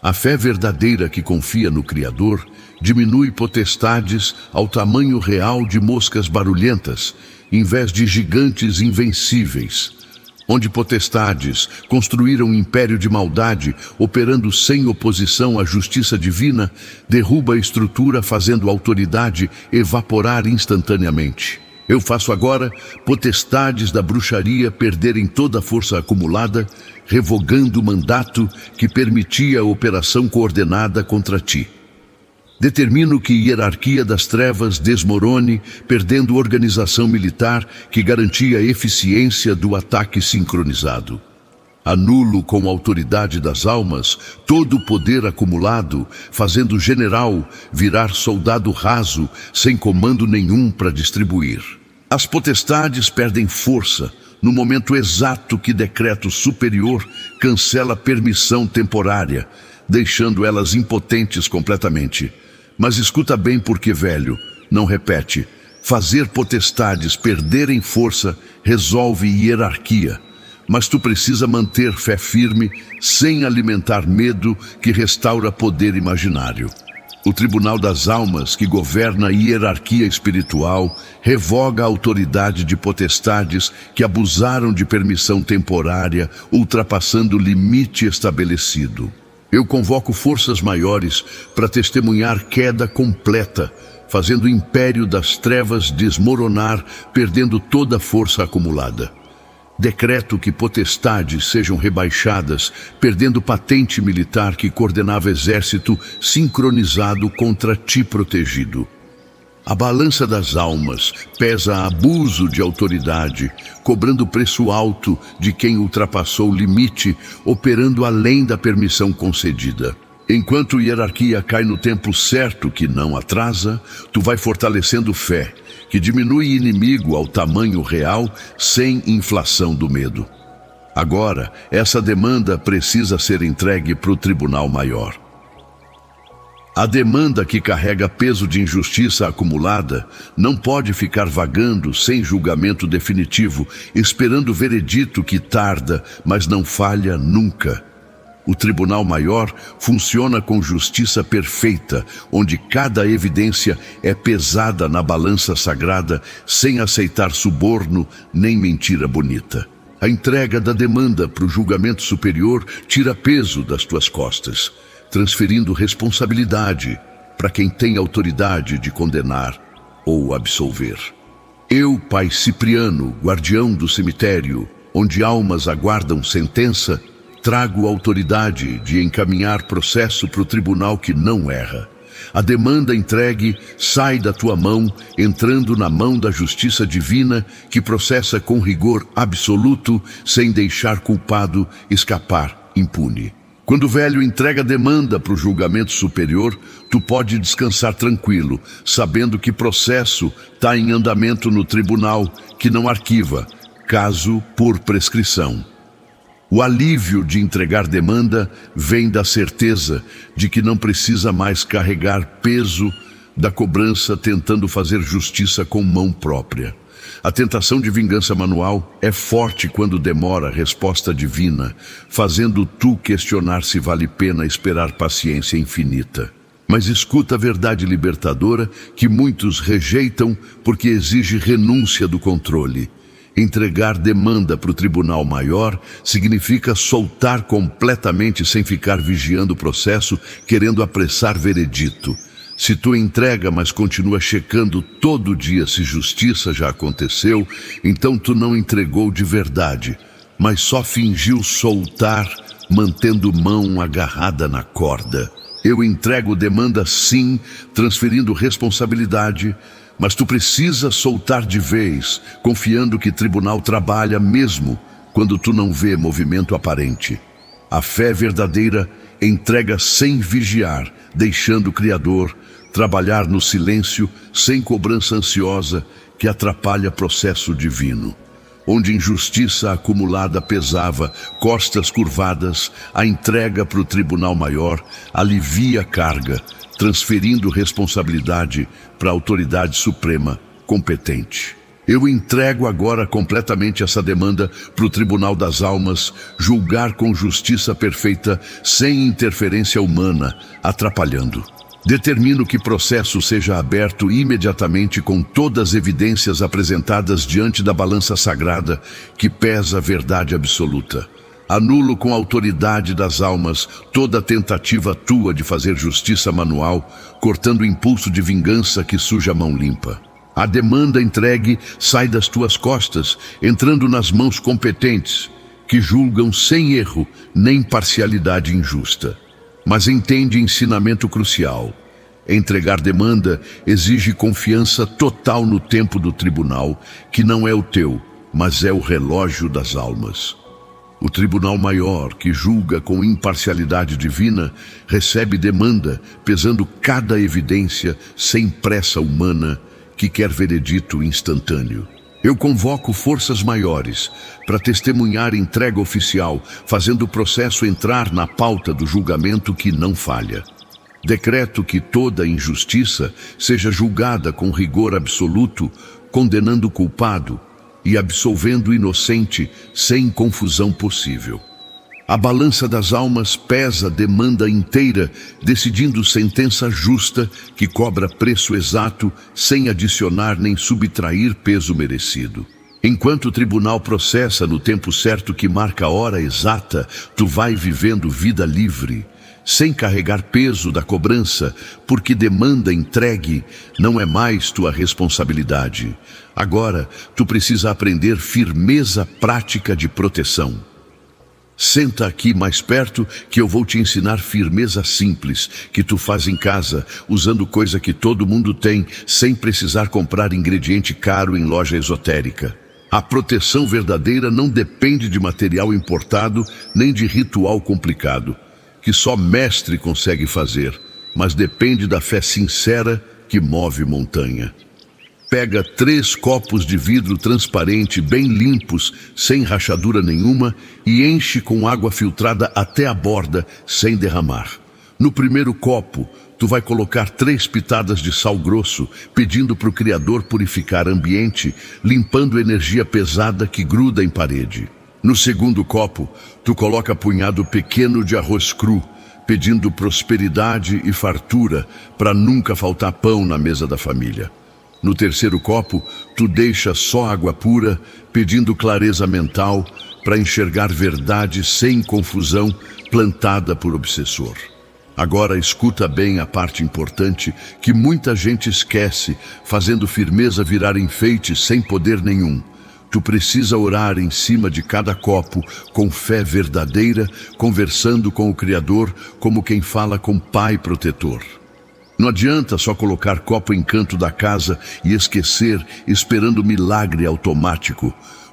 A fé verdadeira que confia no Criador diminui potestades ao tamanho real de moscas barulhentas, em vez de gigantes invencíveis. Onde potestades construíram um império de maldade, operando sem oposição à justiça divina, derruba a estrutura fazendo a autoridade evaporar instantaneamente. Eu faço agora potestades da bruxaria perderem toda a força acumulada, revogando o mandato que permitia a operação coordenada contra ti. Determino que a hierarquia das trevas desmorone, perdendo organização militar que garantia a eficiência do ataque sincronizado. Anulo com a autoridade das almas todo o poder acumulado, fazendo o general virar soldado raso, sem comando nenhum para distribuir. As potestades perdem força no momento exato que decreto superior cancela a permissão temporária, deixando elas impotentes completamente. Mas escuta bem porque, velho, não repete. Fazer potestades perderem força resolve hierarquia. Mas tu precisa manter fé firme, sem alimentar medo que restaura poder imaginário. O Tribunal das Almas, que governa a hierarquia espiritual, revoga a autoridade de potestades que abusaram de permissão temporária, ultrapassando o limite estabelecido. Eu convoco forças maiores para testemunhar queda completa, fazendo o império das trevas desmoronar, perdendo toda a força acumulada. Decreto que potestades sejam rebaixadas, perdendo patente militar que coordenava exército sincronizado contra ti protegido. A balança das almas pesa abuso de autoridade, cobrando preço alto de quem ultrapassou o limite, operando além da permissão concedida. Enquanto a hierarquia cai no tempo certo, que não atrasa, tu vai fortalecendo fé, que diminui inimigo ao tamanho real, sem inflação do medo. Agora, essa demanda precisa ser entregue para o Tribunal Maior. A demanda que carrega peso de injustiça acumulada não pode ficar vagando sem julgamento definitivo, esperando o veredito que tarda, mas não falha nunca. O Tribunal Maior funciona com justiça perfeita, onde cada evidência é pesada na balança sagrada, sem aceitar suborno nem mentira bonita. A entrega da demanda para o julgamento superior tira peso das tuas costas, transferindo responsabilidade para quem tem autoridade de condenar ou absolver. Eu, Pai Cipriano, guardião do cemitério, onde almas aguardam sentença, trago a autoridade de encaminhar processo para o tribunal que não erra. A demanda entregue sai da tua mão, entrando na mão da justiça divina, que processa com rigor absoluto, sem deixar culpado escapar impune. Quando o velho entrega a demanda para o julgamento superior, tu pode descansar tranquilo, sabendo que processo está em andamento no tribunal, que não arquiva, caso por prescrição. O alívio de entregar demanda vem da certeza de que não precisa mais carregar peso da cobrança tentando fazer justiça com mão própria. A tentação de vingança manual é forte quando demora a resposta divina, fazendo tu questionar se vale pena esperar paciência infinita. Mas escuta a verdade libertadora que muitos rejeitam porque exige renúncia do controle. Entregar demanda para o Tribunal Maior significa soltar completamente sem ficar vigiando o processo, querendo apressar veredito. Se tu entrega, mas continua checando todo dia se justiça já aconteceu, então tu não entregou de verdade, mas só fingiu soltar, mantendo mão agarrada na corda. Eu entrego demanda sim, transferindo responsabilidade, mas tu precisa soltar de vez, confiando que o tribunal trabalha mesmo quando tu não vê movimento aparente. A fé verdadeira entrega sem vigiar, deixando o Criador trabalhar no silêncio, sem cobrança ansiosa, que atrapalha processo divino. Onde injustiça acumulada pesava, costas curvadas, a entrega para o Tribunal Maior alivia a carga, transferindo responsabilidade para a autoridade suprema competente. Eu entrego agora completamente essa demanda para o Tribunal das Almas, julgar com justiça perfeita, sem interferência humana, atrapalhando. Determino que processo seja aberto imediatamente com todas as evidências apresentadas diante da balança sagrada que pesa a verdade absoluta. Anulo com a autoridade das almas toda tentativa tua de fazer justiça manual, cortando o impulso de vingança que suja a mão limpa. A demanda entregue sai das tuas costas, entrando nas mãos competentes, que julgam sem erro nem parcialidade injusta. Mas entende ensinamento crucial. Entregar demanda exige confiança total no tempo do tribunal, que não é o teu, mas é o relógio das almas. O tribunal maior, que julga com imparcialidade divina, recebe demanda, pesando cada evidência sem pressa humana, que quer veredito instantâneo. Eu convoco forças maiores para testemunhar entrega oficial, fazendo o processo entrar na pauta do julgamento que não falha. Decreto que toda injustiça seja julgada com rigor absoluto, condenando o culpado e absolvendo o inocente sem confusão possível. A balança das almas pesa a demanda inteira, decidindo sentença justa que cobra preço exato, sem adicionar nem subtrair peso merecido. Enquanto o tribunal processa no tempo certo que marca a hora exata, tu vai vivendo vida livre, sem carregar peso da cobrança, porque demanda entregue não é mais tua responsabilidade. Agora, tu precisa aprender firmeza prática de proteção. Senta aqui mais perto que eu vou te ensinar firmeza simples, que tu faz em casa, usando coisa que todo mundo tem, sem precisar comprar ingrediente caro em loja esotérica. A proteção verdadeira não depende de material importado, nem de ritual complicado, que só mestre consegue fazer, mas depende da fé sincera que move montanha. Pega 3 copos de vidro transparente, bem limpos, sem rachadura nenhuma, e enche com água filtrada até a borda, sem derramar. No primeiro copo, tu vai colocar 3 pitadas de sal grosso, pedindo para o Criador purificar ambiente, limpando energia pesada que gruda em parede. No segundo copo, tu coloca punhado pequeno de arroz cru, pedindo prosperidade e fartura, para nunca faltar pão na mesa da família. No terceiro copo, tu deixa só água pura, pedindo clareza mental para enxergar verdade sem confusão, plantada por obsessor. Agora escuta bem a parte importante que muita gente esquece, fazendo firmeza virar enfeite sem poder nenhum. Tu precisa orar em cima de cada copo, com fé verdadeira, conversando com o Criador como quem fala com Pai protetor. Não adianta só colocar copo em canto da casa e esquecer, esperando milagre automático,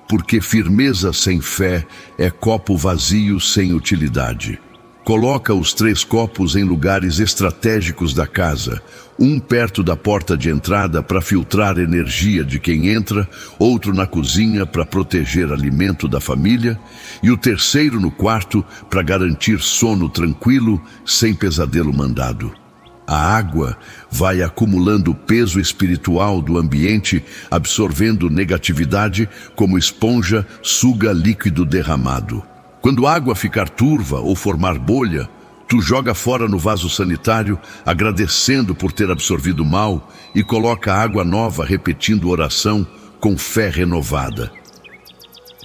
porque firmeza sem fé é copo vazio sem utilidade. Coloca os 3 copos em lugares estratégicos da casa, um perto da porta de entrada para filtrar energia de quem entra, outro na cozinha para proteger alimento da família, e o terceiro no quarto para garantir sono tranquilo, sem pesadelo mandado. A água vai acumulando o peso espiritual do ambiente, absorvendo negatividade como esponja suga líquido derramado. Quando a água ficar turva ou formar bolha, tu joga fora no vaso sanitário, agradecendo por ter absorvido mal, e coloca água nova repetindo oração com fé renovada.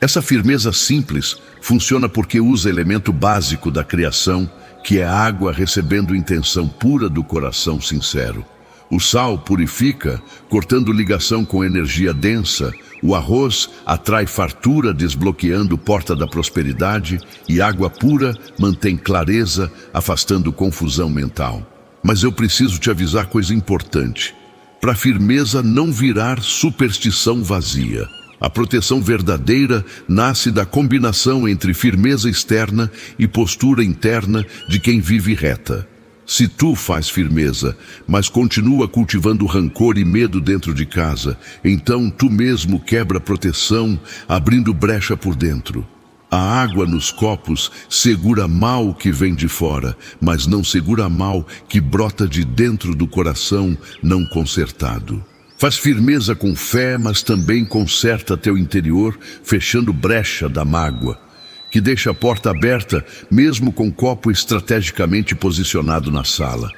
Essa firmeza simples funciona porque usa elemento básico da criação, que é a água recebendo intenção pura do coração sincero. O sal purifica, cortando ligação com energia densa. O arroz atrai fartura, desbloqueando porta da prosperidade. E água pura mantém clareza, afastando confusão mental. Mas eu preciso te avisar coisa importante. Para a firmeza não virar superstição vazia. A proteção verdadeira nasce da combinação entre firmeza externa e postura interna de quem vive reta. Se tu faz firmeza, mas continua cultivando rancor e medo dentro de casa, então tu mesmo quebra a proteção, abrindo brecha por dentro. A água nos copos segura mal que vem de fora, mas não segura mal que brota de dentro do coração não consertado. Faz firmeza com fé, mas também conserta teu interior, fechando brecha da mágoa, que deixa a porta aberta, mesmo com o copo estrategicamente posicionado na sala.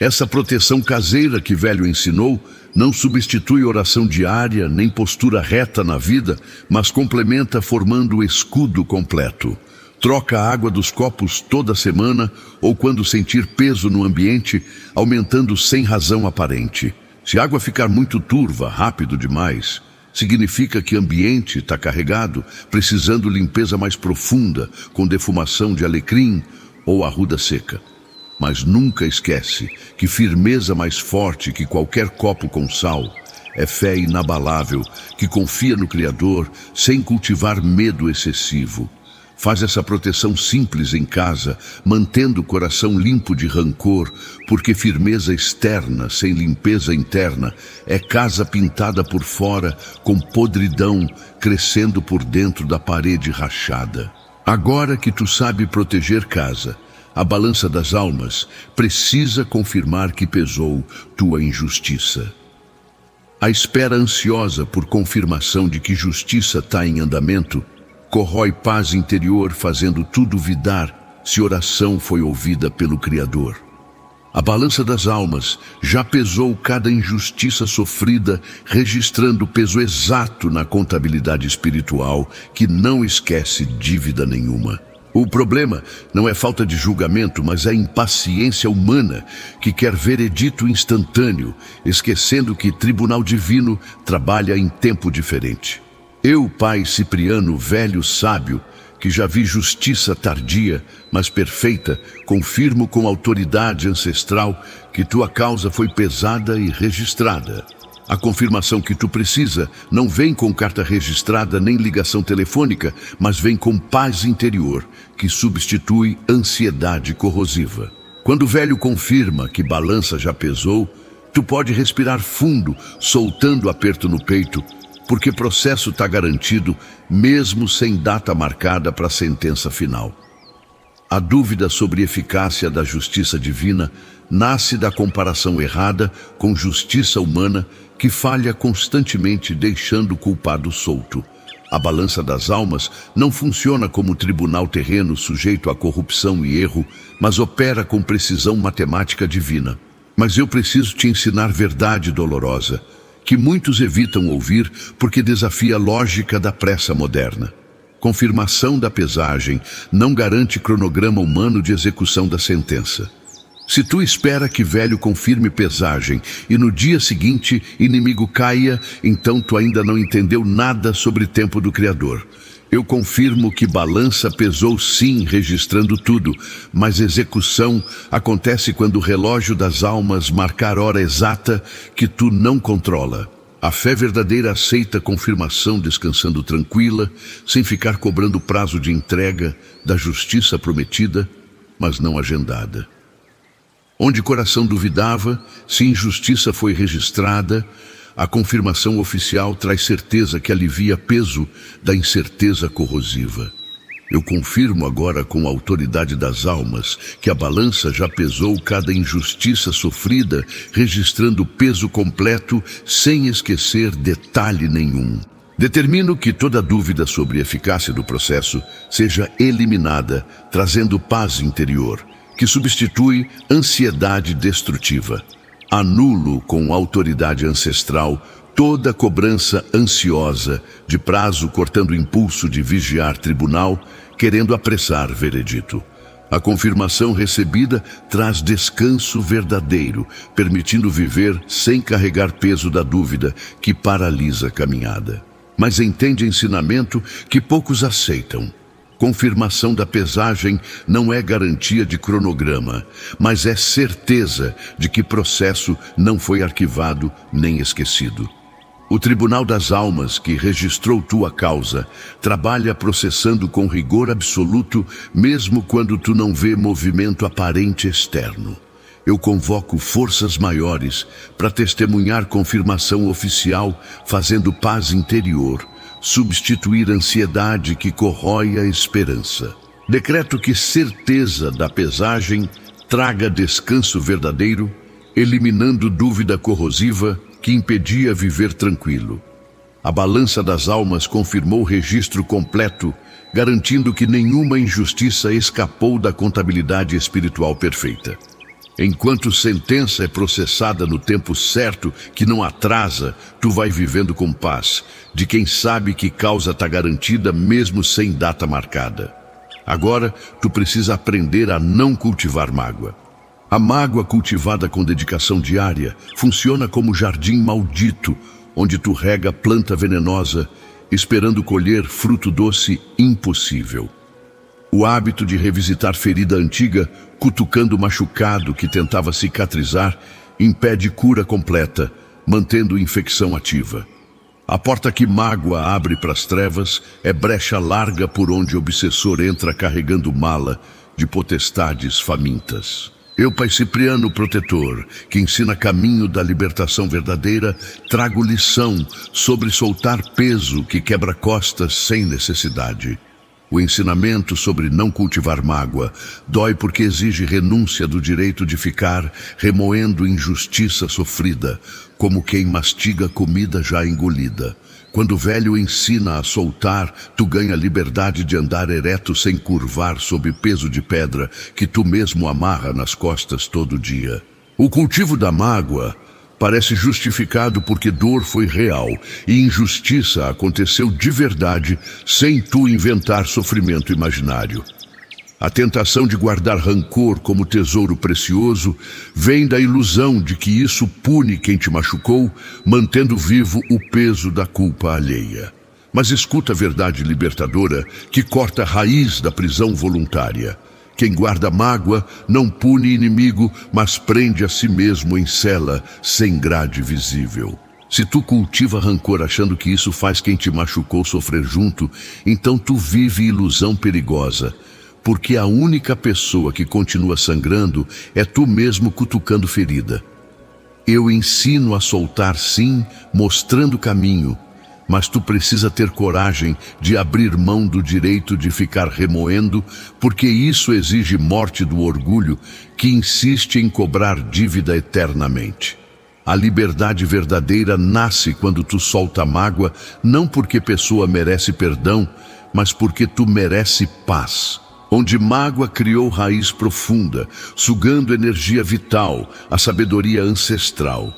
Essa proteção caseira que velho ensinou não substitui oração diária, nem postura reta na vida, mas complementa formando o escudo completo. Troca a água dos copos toda semana ou quando sentir peso no ambiente, aumentando sem razão aparente. Se a água ficar muito turva, rápido demais, significa que o ambiente está carregado, precisando limpeza mais profunda, com defumação de alecrim ou arruda seca. Mas nunca esquece que firmeza mais forte que qualquer copo com sal é fé inabalável que confia no Criador sem cultivar medo excessivo. Faz essa proteção simples em casa, mantendo o coração limpo de rancor, porque firmeza externa sem limpeza interna é casa pintada por fora com podridão crescendo por dentro da parede rachada. Agora que tu sabe proteger casa, a balança das almas precisa confirmar que pesou tua injustiça. A espera ansiosa por confirmação de que justiça está em andamento corrói paz interior, fazendo tudo duvidar se oração foi ouvida pelo Criador. A balança das almas já pesou cada injustiça sofrida, registrando o peso exato na contabilidade espiritual, que não esquece dívida nenhuma. O problema não é falta de julgamento, mas a impaciência humana que quer veredito instantâneo, esquecendo que tribunal divino trabalha em tempo diferente. Eu, pai Cipriano, velho sábio, que já vi justiça tardia, mas perfeita, confirmo com autoridade ancestral que tua causa foi pesada e registrada. A confirmação que tu precisa não vem com carta registrada nem ligação telefônica, mas vem com paz interior, que substitui ansiedade corrosiva. Quando o velho confirma que balança já pesou, tu pode respirar fundo, soltando o aperto no peito, porque processo está garantido, mesmo sem data marcada para a sentença final. A dúvida sobre eficácia da justiça divina nasce da comparação errada com justiça humana que falha constantemente, deixando o culpado solto. A balança das almas não funciona como tribunal terreno sujeito a corrupção e erro, mas opera com precisão matemática divina. Mas eu preciso te ensinar verdade dolorosa, que muitos evitam ouvir porque desafia a lógica da pressa moderna. Confirmação da pesagem não garante cronograma humano de execução da sentença. Se tu espera que velho confirme pesagem e no dia seguinte inimigo caia, então tu ainda não entendeu nada sobre tempo do Criador. Eu confirmo que balança pesou sim, registrando tudo, mas execução acontece quando o relógio das almas marcar hora exata que tu não controla. A fé verdadeira aceita confirmação descansando tranquila, sem ficar cobrando prazo de entrega da justiça prometida, mas não agendada. Onde coração duvidava, se injustiça foi registrada, a confirmação oficial traz certeza que alivia peso da incerteza corrosiva. Eu confirmo agora com a autoridade das almas que a balança já pesou cada injustiça sofrida, registrando o peso completo sem esquecer detalhe nenhum. Determino que toda dúvida sobre a eficácia do processo seja eliminada, trazendo paz interior, que substitui ansiedade destrutiva. Anulo com autoridade ancestral toda cobrança ansiosa de prazo, cortando o impulso de vigiar tribunal, querendo apressar veredito. A confirmação recebida traz descanso verdadeiro, permitindo viver sem carregar peso da dúvida que paralisa a caminhada. Mas entende ensinamento que poucos aceitam. Confirmação da pesagem não é garantia de cronograma, mas é certeza de que processo não foi arquivado nem esquecido. O Tribunal das Almas, que registrou tua causa, trabalha processando com rigor absoluto, mesmo quando tu não vê movimento aparente externo. Eu convoco forças maiores para testemunhar confirmação oficial, fazendo paz interior, substituir ansiedade que corrói a esperança. Decreto que certeza da pesagem traga descanso verdadeiro, eliminando dúvida corrosiva que impedia viver tranquilo. A balança das almas confirmou o registro completo, garantindo que nenhuma injustiça escapou da contabilidade espiritual perfeita. Enquanto sentença é processada no tempo certo, que não atrasa, tu vai vivendo com paz, de quem sabe que causa está garantida mesmo sem data marcada. Agora, tu precisa aprender a não cultivar mágoa. A mágoa cultivada com dedicação diária funciona como jardim maldito, onde tu rega planta venenosa, esperando colher fruto doce impossível. O hábito de revisitar ferida antiga, cutucando o machucado que tentava cicatrizar, impede cura completa, mantendo infecção ativa. A porta que mágoa abre para as trevas é brecha larga por onde o obsessor entra carregando mala de potestades famintas. Eu, Pai Cipriano Protetor, que ensina caminho da libertação verdadeira, trago lição sobre soltar peso que quebra costas sem necessidade. O ensinamento sobre não cultivar mágoa dói porque exige renúncia do direito de ficar remoendo injustiça sofrida, como quem mastiga comida já engolida. Quando o velho ensina a soltar, tu ganha liberdade de andar ereto sem curvar sob peso de pedra que tu mesmo amarra nas costas todo dia. O cultivo da mágoa parece justificado porque dor foi real e injustiça aconteceu de verdade sem tu inventar sofrimento imaginário. A tentação de guardar rancor como tesouro precioso vem da ilusão de que isso pune quem te machucou, mantendo vivo o peso da culpa alheia. Mas escuta a verdade libertadora que corta a raiz da prisão voluntária. Quem guarda mágoa não pune inimigo, mas prende a si mesmo em cela, sem grade visível. Se tu cultiva rancor achando que isso faz quem te machucou sofrer junto, então tu vive ilusão perigosa. Porque a única pessoa que continua sangrando é tu mesmo cutucando ferida. Eu ensino a soltar sim, mostrando o caminho, mas tu precisa ter coragem de abrir mão do direito de ficar remoendo, porque isso exige morte do orgulho que insiste em cobrar dívida eternamente. A liberdade verdadeira nasce quando tu solta a mágoa, não porque pessoa merece perdão, mas porque tu merece paz. Onde mágoa criou raiz profunda, sugando energia vital, a sabedoria ancestral.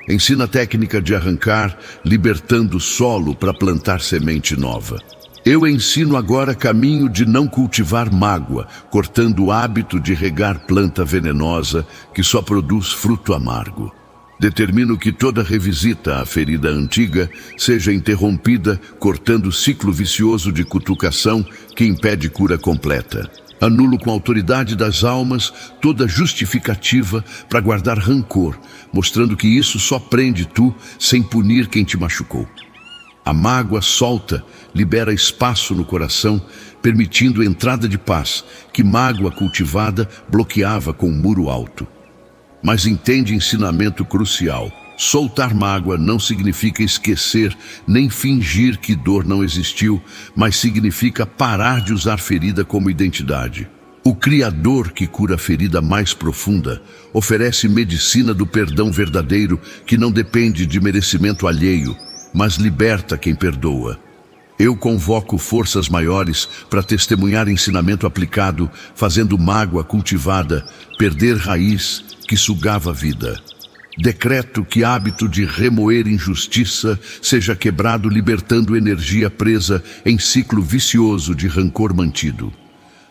Ensina a técnica de arrancar, libertando o solo para plantar semente nova. Eu ensino agora caminho de não cultivar mágoa, cortando o hábito de regar planta venenosa que só produz fruto amargo. Determino que toda revisita à ferida antiga seja interrompida, cortando o ciclo vicioso de cutucação que impede cura completa. Anulo com a autoridade das almas toda justificativa para guardar rancor, mostrando que isso só prende tu sem punir quem te machucou. A mágoa solta libera espaço no coração, permitindo entrada de paz que mágoa cultivada bloqueava com um muro alto. Mas entende ensinamento crucial. Soltar mágoa não significa esquecer nem fingir que dor não existiu, mas significa parar de usar ferida como identidade. O Criador que cura a ferida mais profunda oferece medicina do perdão verdadeiro que não depende de merecimento alheio, mas liberta quem perdoa. Eu convoco forças maiores para testemunhar ensinamento aplicado, fazendo mágoa cultivada perder raiz que sugava a vida. Decreto que hábito de remoer injustiça seja quebrado, libertando energia presa em ciclo vicioso de rancor mantido.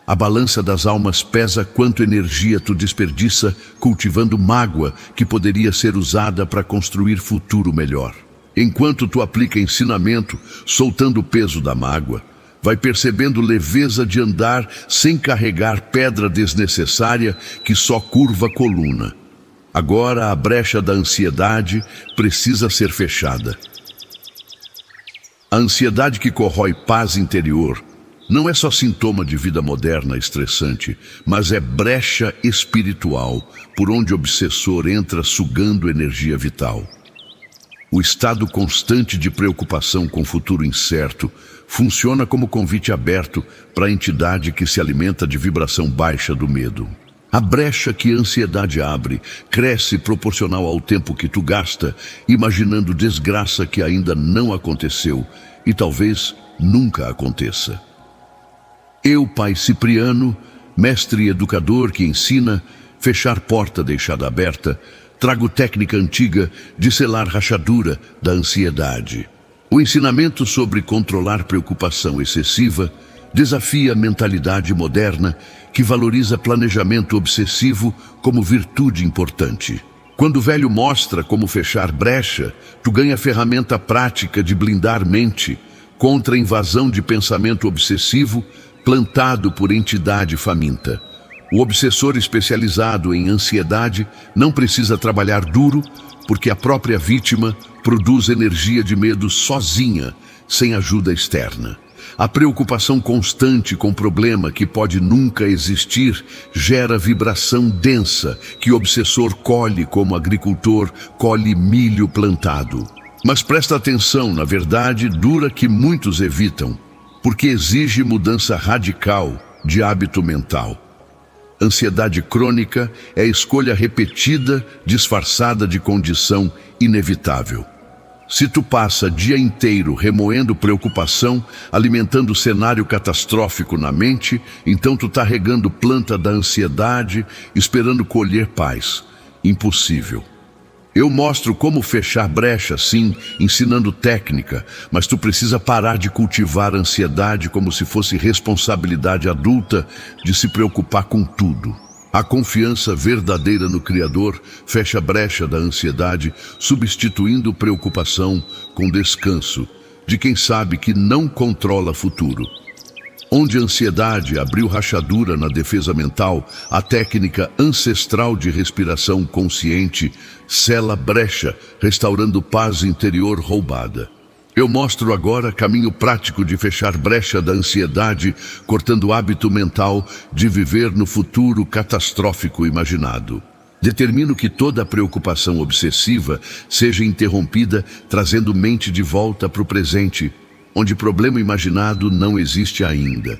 A balança das almas pesa quanto energia tu desperdiça cultivando mágoa que poderia ser usada para construir futuro melhor. Enquanto tu aplica ensinamento, soltando o peso da mágoa, vai percebendo leveza de andar sem carregar pedra desnecessária que só curva a coluna. Agora a brecha da ansiedade precisa ser fechada. A ansiedade que corrói paz interior não é só sintoma de vida moderna estressante, mas é brecha espiritual por onde o obsessor entra sugando energia vital. O estado constante de preocupação com o futuro incerto funciona como convite aberto para a entidade que se alimenta de vibração baixa do medo. A brecha que a ansiedade abre cresce proporcional ao tempo que tu gasta, imaginando desgraça que ainda não aconteceu e talvez nunca aconteça. Eu, Pai Cipriano, mestre e educador que ensina fechar porta deixada aberta, trago técnica antiga de selar rachadura da ansiedade. O ensinamento sobre controlar preocupação excessiva Desafia a mentalidade moderna que valoriza planejamento obsessivo como virtude importante. Quando o velho mostra como fechar brecha, tu ganha a ferramenta prática de blindar mente contra a invasão de pensamento obsessivo plantado por entidade faminta. O obsessor especializado em ansiedade não precisa trabalhar duro porque a própria vítima produz energia de medo sozinha, sem ajuda externa. A preocupação constante com problema que pode nunca existir gera vibração densa que o obsessor colhe como agricultor colhe milho plantado. Mas presta atenção na verdade dura que muitos evitam, porque exige mudança radical de hábito mental. Ansiedade crônica é a escolha repetida, disfarçada de condição inevitável. Se tu passa dia inteiro remoendo preocupação, alimentando cenário catastrófico na mente, então tu tá regando planta da ansiedade, esperando colher paz. Impossível. Eu mostro como fechar brecha, sim, ensinando técnica, mas tu precisa parar de cultivar a ansiedade como se fosse responsabilidade adulta de se preocupar com tudo. A confiança verdadeira no Criador fecha a brecha da ansiedade, substituindo preocupação com descanso, de quem sabe que não controla futuro. Onde a ansiedade abriu rachadura na defesa mental, a técnica ancestral de respiração consciente sela brecha, restaurando paz interior roubada. Eu mostro agora caminho prático de fechar brecha da ansiedade, cortando o hábito mental de viver no futuro catastrófico imaginado. Determino que toda preocupação obsessiva seja interrompida, trazendo mente de volta para o presente, onde problema imaginado não existe ainda.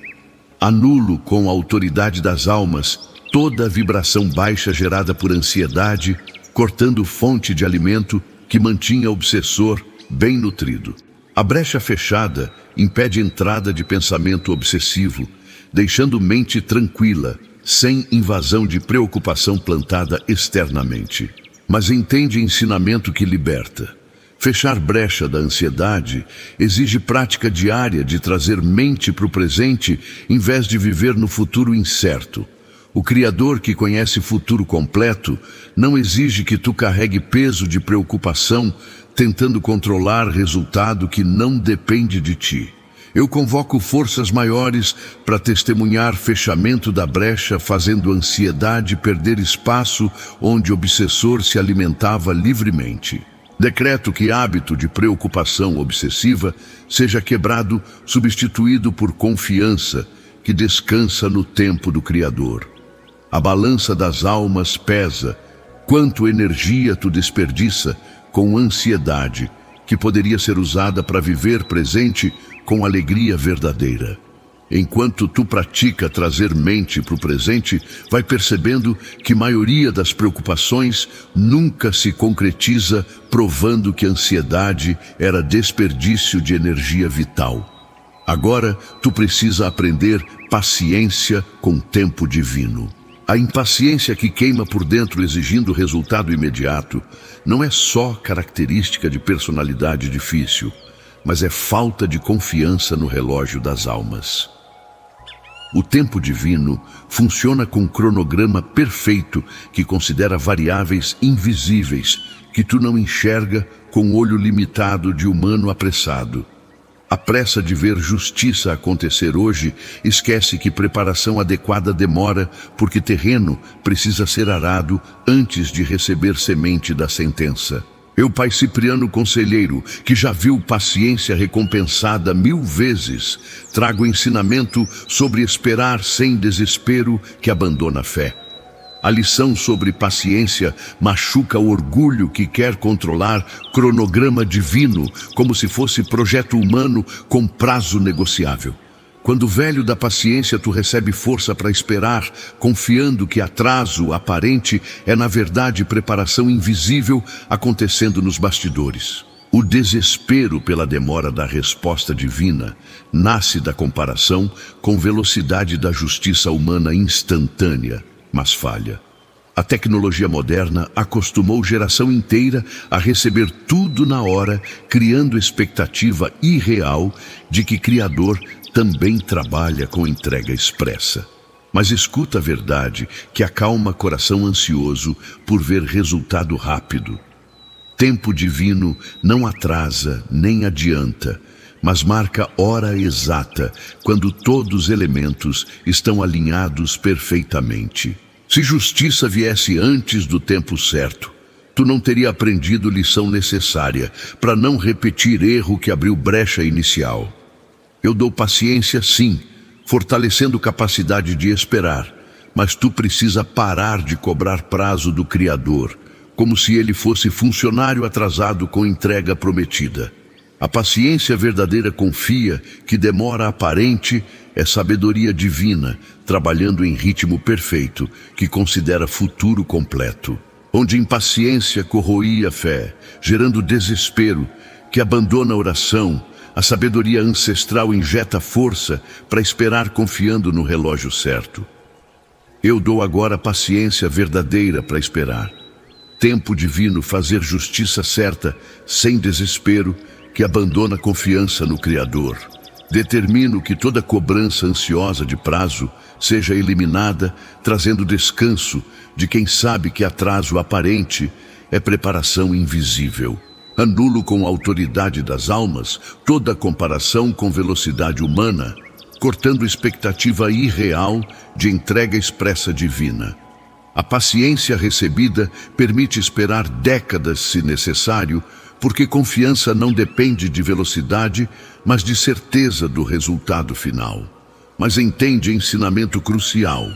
Anulo com a autoridade das almas toda a vibração baixa gerada por ansiedade, cortando fonte de alimento que mantinha o obsessor bem nutrido. A brecha fechada impede entrada de pensamento obsessivo, deixando mente tranquila, sem invasão de preocupação plantada externamente. Mas entende ensinamento que liberta. Fechar brecha da ansiedade exige prática diária de trazer mente para o presente em vez de viver no futuro incerto. O Criador que conhece futuro completo não exige que tu carregue peso de preocupação tentando controlar resultado que não depende de ti. Eu convoco forças maiores para testemunhar fechamento da brecha, fazendo a ansiedade perder espaço onde o obsessor se alimentava livremente. Decreto que hábito de preocupação obsessiva seja quebrado, substituído por confiança que descansa no tempo do Criador. A balança das almas pesa, quanto energia tu desperdiça com ansiedade, que poderia ser usada para viver presente com alegria verdadeira. Enquanto tu pratica trazer mente para o presente, vai percebendo que a maioria das preocupações nunca se concretiza, provando que a ansiedade era desperdício de energia vital. Agora, tu precisa aprender paciência com tempo divino. A impaciência que queima por dentro exigindo resultado imediato não é só característica de personalidade difícil, mas é falta de confiança no relógio das almas. O tempo divino funciona com um cronograma perfeito que considera variáveis invisíveis que tu não enxerga com o olho limitado de humano apressado. A pressa de ver justiça acontecer hoje esquece que preparação adequada demora, porque terreno precisa ser arado antes de receber semente da sentença. Eu, Pai Cipriano Conselheiro, que já viu paciência recompensada 1000 vezes, trago ensinamento sobre esperar sem desespero que abandona a fé. A lição sobre paciência machuca o orgulho que quer controlar cronograma divino como se fosse projeto humano com prazo negociável. Quando velho da paciência, tu recebe força para esperar, confiando que atraso aparente é na verdade preparação invisível acontecendo nos bastidores. O desespero pela demora da resposta divina nasce da comparação com velocidade da justiça humana instantânea, mas falha. A tecnologia moderna acostumou geração inteira a receber tudo na hora, criando expectativa irreal de que Criador também trabalha com entrega expressa. Mas escuta a verdade que acalma coração ansioso por ver resultado rápido. Tempo divino não atrasa nem adianta, mas marca hora exata quando todos os elementos estão alinhados perfeitamente. Se justiça viesse antes do tempo certo, tu não teria aprendido lição necessária para não repetir erro que abriu brecha inicial. Eu dou paciência sim, fortalecendo capacidade de esperar, mas tu precisa parar de cobrar prazo do Criador, como se ele fosse funcionário atrasado com entrega prometida. A paciência verdadeira confia que demora aparente é sabedoria divina, trabalhando em ritmo perfeito, que considera futuro completo. Onde impaciência corroía a fé, gerando desespero, que abandona a oração, a sabedoria ancestral injeta força para esperar confiando no relógio certo. Eu dou agora paciência verdadeira para esperar. Tempo divino fazer justiça certa, sem desespero, que abandona a confiança no Criador. Determino que toda cobrança ansiosa de prazo seja eliminada, trazendo descanso de quem sabe que atraso aparente é preparação invisível. Anulo com a autoridade das almas toda comparação com velocidade humana, cortando expectativa irreal de entrega expressa divina. A paciência recebida permite esperar décadas se necessário, porque confiança não depende de velocidade, mas de certeza do resultado final. Mas entende ensinamento crucial.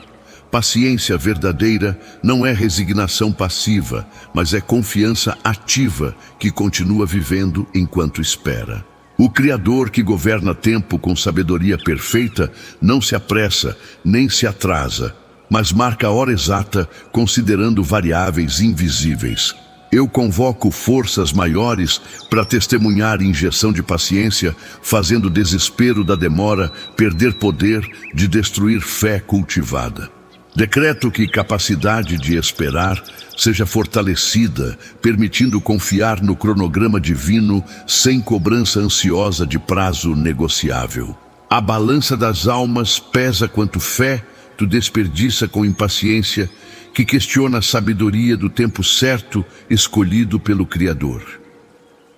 Paciência verdadeira não é resignação passiva, mas é confiança ativa que continua vivendo enquanto espera. O Criador que governa tempo com sabedoria perfeita não se apressa nem se atrasa, mas marca a hora exata considerando variáveis invisíveis. Eu convoco forças maiores para testemunhar injeção de paciência, fazendo o desespero da demora perder poder de destruir fé cultivada. Decreto que capacidade de esperar seja fortalecida, permitindo confiar no cronograma divino sem cobrança ansiosa de prazo negociável. A balança das almas pesa quanto fé tu desperdiça com impaciência, que questiona a sabedoria do tempo certo escolhido pelo Criador.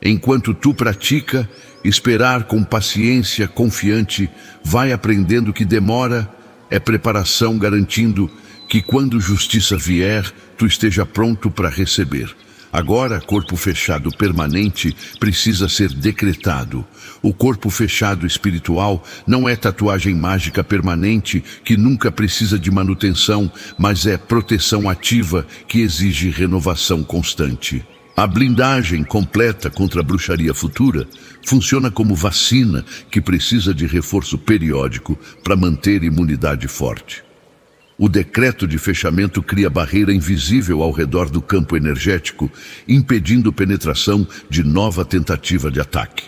Enquanto tu pratica, esperar com paciência confiante, vai aprendendo que demora é preparação, garantindo que quando justiça vier, tu esteja pronto para receber. Agora, corpo fechado permanente precisa ser decretado. O corpo fechado espiritual não é tatuagem mágica permanente que nunca precisa de manutenção, mas é proteção ativa que exige renovação constante. A blindagem completa contra a bruxaria futura funciona como vacina que precisa de reforço periódico para manter imunidade forte. O decreto de fechamento cria barreira invisível ao redor do campo energético, impedindo penetração de nova tentativa de ataque.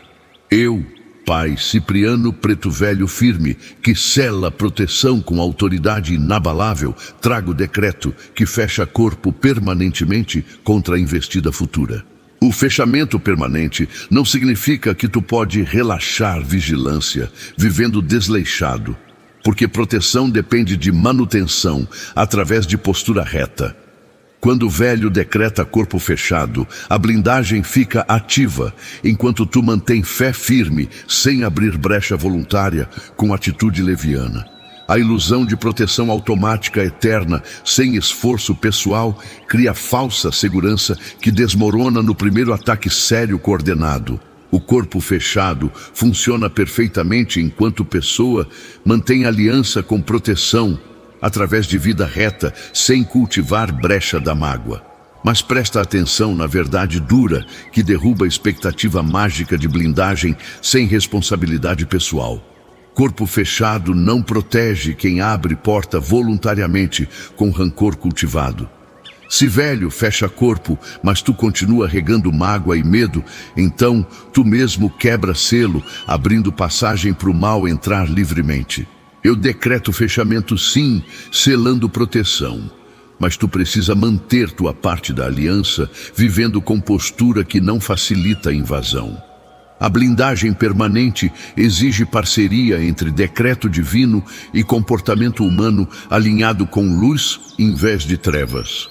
Eu, Pai Cipriano Preto Velho Firme, que sela a proteção com autoridade inabalável, trago o decreto que fecha corpo permanentemente contra a investida futura. O fechamento permanente não significa que tu pode relaxar vigilância, vivendo desleixado, porque proteção depende de manutenção através de postura reta. Quando o velho decreta corpo fechado, a blindagem fica ativa, enquanto tu mantém fé firme, sem abrir brecha voluntária, com atitude leviana. A ilusão de proteção automática eterna, sem esforço pessoal, cria falsa segurança que desmorona no primeiro ataque sério coordenado. O corpo fechado funciona perfeitamente enquanto pessoa mantém aliança com proteção, através de vida reta, sem cultivar brecha da mágoa. Mas presta atenção na verdade dura que derruba a expectativa mágica de blindagem sem responsabilidade pessoal. Corpo fechado não protege quem abre porta voluntariamente com rancor cultivado. Se velho fecha corpo, mas tu continua regando mágoa e medo, então tu mesmo quebra selo, abrindo passagem para o mal entrar livremente. Eu decreto fechamento sim, selando proteção. Mas tu precisa manter tua parte da aliança, vivendo com postura que não facilita a invasão. A blindagem permanente exige parceria entre decreto divino e comportamento humano alinhado com luz em vez de trevas.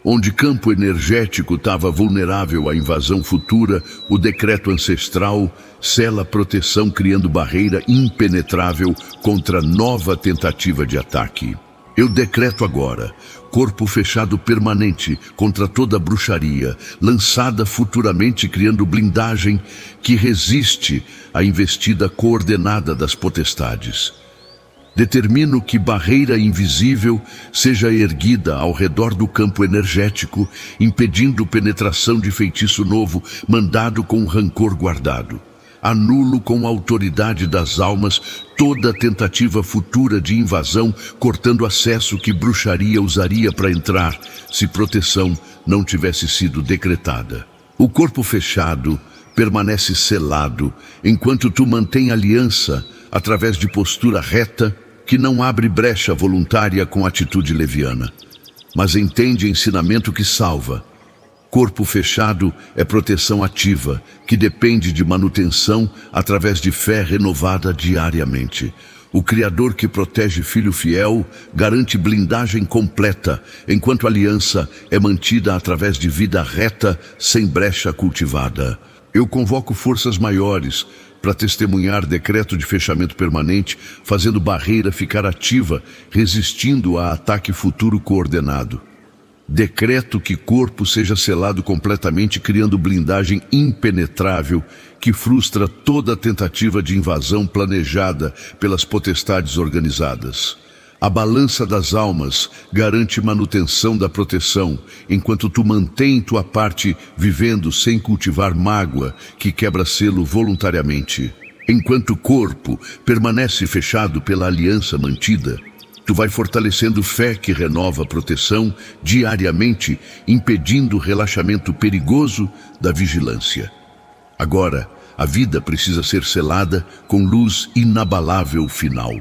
Onde campo energético estava vulnerável à invasão futura, o decreto ancestral sela proteção criando barreira impenetrável contra nova tentativa de ataque. Eu decreto agora, corpo fechado permanente contra toda bruxaria, lançada futuramente criando blindagem que resiste à investida coordenada das potestades. Determino que barreira invisível seja erguida ao redor do campo energético, impedindo penetração de feitiço novo mandado com rancor guardado. Anulo com a autoridade das almas toda tentativa futura de invasão, cortando acesso que bruxaria usaria para entrar, se proteção não tivesse sido decretada. O corpo fechado permanece selado, enquanto tu mantém aliança através de postura reta, que não abre brecha voluntária com atitude leviana, mas entende ensinamento que salva. Corpo fechado é proteção ativa, que depende de manutenção através de fé renovada diariamente. O Criador que protege filho fiel garante blindagem completa, enquanto a aliança é mantida através de vida reta, sem brecha cultivada. Eu convoco forças maiores para testemunhar decreto de fechamento permanente, fazendo barreira ficar ativa, resistindo a ataque futuro coordenado. Decreto que corpo seja selado completamente, criando blindagem impenetrável que frustra toda tentativa de invasão planejada pelas potestades organizadas. A balança das almas garante manutenção da proteção, enquanto tu mantém tua parte vivendo sem cultivar mágoa que quebra selo voluntariamente. Enquanto o corpo permanece fechado pela aliança mantida, tu vai fortalecendo fé que renova a proteção diariamente, impedindo o relaxamento perigoso da vigilância. Agora, a vida precisa ser selada com luz inabalável final.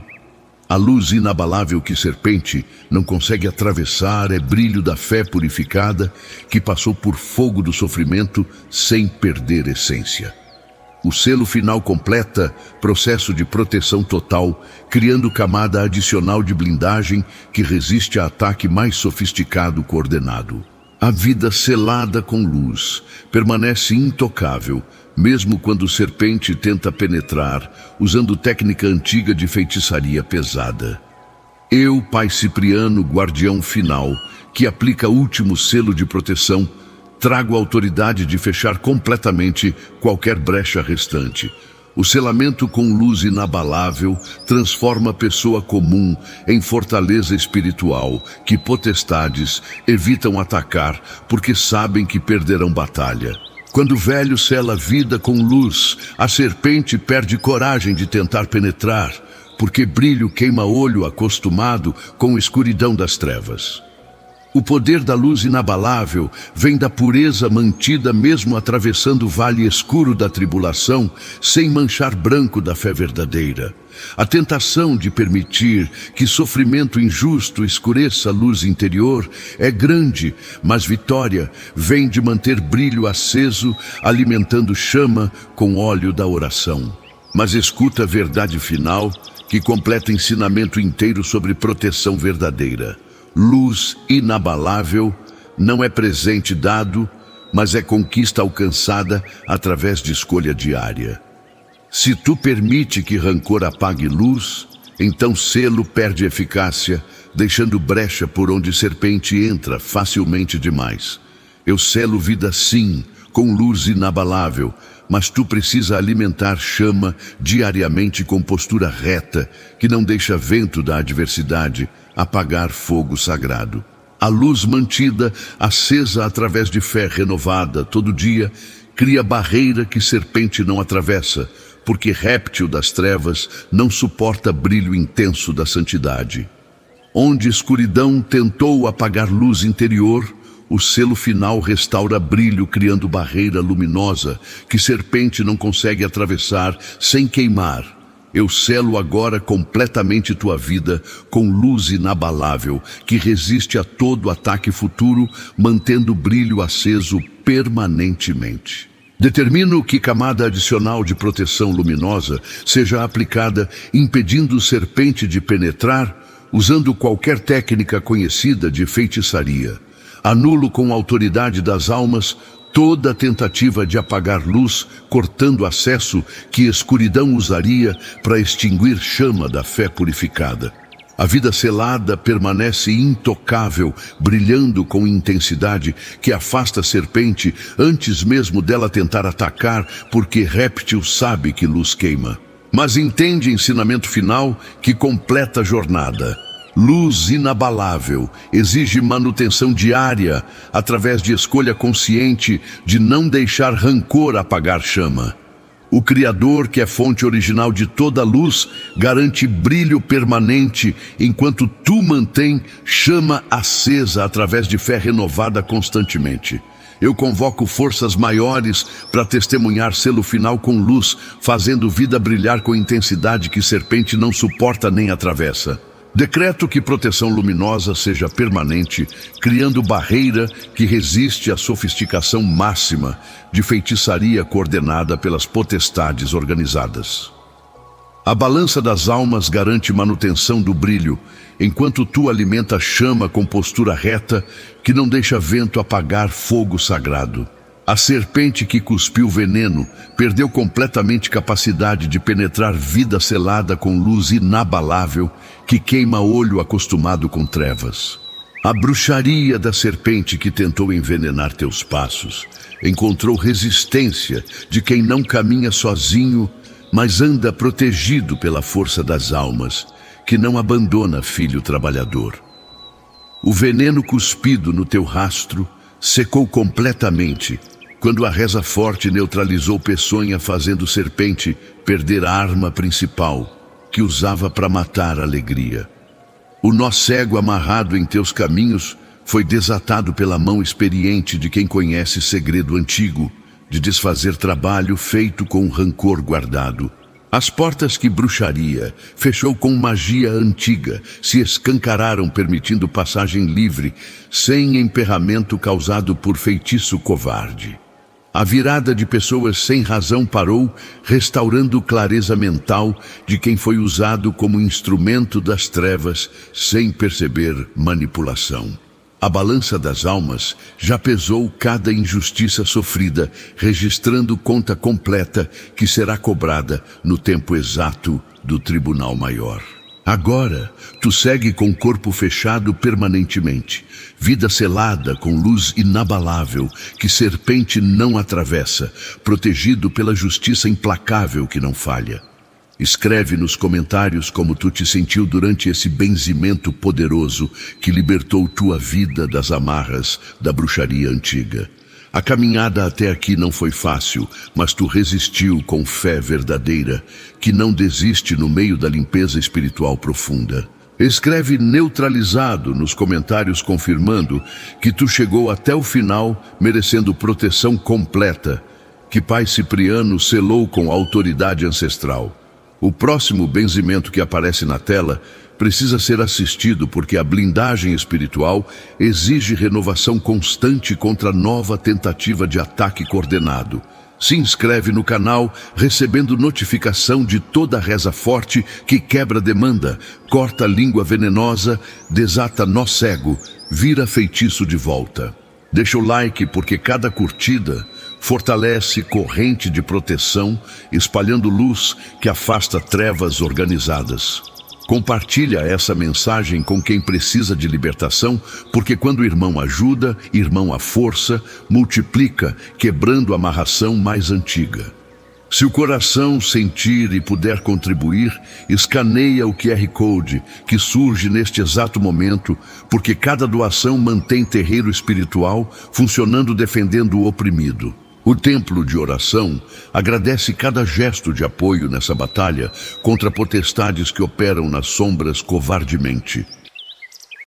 A luz inabalável que serpente não consegue atravessar é brilho da fé purificada que passou por fogo do sofrimento sem perder essência. O selo final completa processo de proteção total, criando camada adicional de blindagem que resiste a ataque mais sofisticado coordenado. A vida selada com luz permanece intocável, mesmo quando o serpente tenta penetrar, usando técnica antiga de feitiçaria pesada. Eu, Pai Cipriano, guardião final, que aplica último selo de proteção, trago a autoridade de fechar completamente qualquer brecha restante. O selamento com luz inabalável transforma a pessoa comum em fortaleza espiritual, que potestades evitam atacar porque sabem que perderão batalha. Quando o velho sela a vida com luz, a serpente perde coragem de tentar penetrar, porque brilho queima olho acostumado com a escuridão das trevas. O poder da luz inabalável vem da pureza mantida mesmo atravessando o vale escuro da tribulação, sem manchar branco da fé verdadeira. A tentação de permitir que sofrimento injusto escureça a luz interior é grande, mas vitória vem de manter brilho aceso, alimentando chama com óleo da oração. Mas escuta a verdade final, que completa ensinamento inteiro sobre proteção verdadeira. Luz inabalável não é presente dado, mas é conquista alcançada através de escolha diária. Se tu permite que rancor apague luz, então selo perde eficácia, deixando brecha por onde serpente entra facilmente demais. Eu selo vida sim, com luz inabalável, mas tu precisa alimentar chama diariamente com postura reta, que não deixa vento da adversidade apagar fogo sagrado. A luz mantida, acesa através de fé renovada todo dia, cria barreira que serpente não atravessa, porque réptil das trevas não suporta brilho intenso da santidade. Onde escuridão tentou apagar luz interior, o selo final restaura brilho, criando barreira luminosa que serpente não consegue atravessar sem queimar. Eu selo agora completamente tua vida com luz inabalável, que resiste a todo ataque futuro, mantendo o brilho aceso permanentemente. Determino que camada adicional de proteção luminosa seja aplicada, impedindo o serpente de penetrar, usando qualquer técnica conhecida de feitiçaria. Anulo com a autoridade das almas toda tentativa de apagar luz, cortando acesso que escuridão usaria para extinguir chama da fé purificada. A vida selada permanece intocável, brilhando com intensidade que afasta a serpente antes mesmo dela tentar atacar, porque réptil sabe que luz queima. Mas entende ensinamento final que completa a jornada. Luz inabalável exige manutenção diária, através de escolha consciente de não deixar rancor apagar chama. O Criador, que é fonte original de toda luz, garante brilho permanente, enquanto tu mantém chama acesa através de fé renovada constantemente. Eu convoco forças maiores para testemunhar selo final com luz, fazendo vida brilhar com intensidade que serpente não suporta nem atravessa. Decreto que proteção luminosa seja permanente, criando barreira que resiste à sofisticação máxima de feitiçaria coordenada pelas potestades organizadas. A balança das almas garante manutenção do brilho, enquanto tu alimenta a chama com postura reta que não deixa vento apagar fogo sagrado. A serpente que cuspiu veneno perdeu completamente capacidade de penetrar vida selada com luz inabalável que queima olho acostumado com trevas. A bruxaria da serpente que tentou envenenar teus passos encontrou resistência de quem não caminha sozinho, mas anda protegido pela força das almas, que não abandona filho trabalhador. O veneno cuspido no teu rastro secou completamente quando a reza forte neutralizou peçonha, fazendo serpente perder a arma principal que usava para matar a alegria. O nó cego amarrado em teus caminhos foi desatado pela mão experiente de quem conhece segredo antigo de desfazer trabalho feito com rancor guardado. As portas que bruxaria fechou com magia antiga se escancararam, permitindo passagem livre, sem emperramento causado por feitiço covarde. A virada de pessoas sem razão parou, restaurando clareza mental de quem foi usado como instrumento das trevas sem perceber manipulação. A balança das almas já pesou cada injustiça sofrida, registrando conta completa que será cobrada no tempo exato do Tribunal Maior. Agora, tu segue com corpo fechado permanentemente, vida selada com luz inabalável que serpente não atravessa, protegido pela justiça implacável que não falha. Escreve nos comentários como tu te sentiu durante esse benzimento poderoso que libertou tua vida das amarras da bruxaria antiga. A caminhada até aqui não foi fácil, mas tu resistiu com fé verdadeira, que não desiste no meio da limpeza espiritual profunda. Escreve neutralizado nos comentários confirmando que tu chegou até o final merecendo proteção completa, que Pai Cipriano selou com autoridade ancestral. O próximo benzimento que aparece na tela precisa ser assistido porque a blindagem espiritual exige renovação constante contra nova tentativa de ataque coordenado. Se inscreve no canal recebendo notificação de toda reza forte que quebra demanda, corta língua venenosa, desata nó cego, vira feitiço de volta. Deixa o like porque cada curtida fortalece corrente de proteção, espalhando luz que afasta trevas organizadas. Compartilha essa mensagem com quem precisa de libertação, porque quando o irmão ajuda, irmão a força, multiplica, quebrando a amarração mais antiga. Se o coração sentir e puder contribuir, escaneia o QR Code que surge neste exato momento, porque cada doação mantém terreiro espiritual funcionando defendendo o oprimido. O templo de oração agradece cada gesto de apoio nessa batalha contra potestades que operam nas sombras covardemente.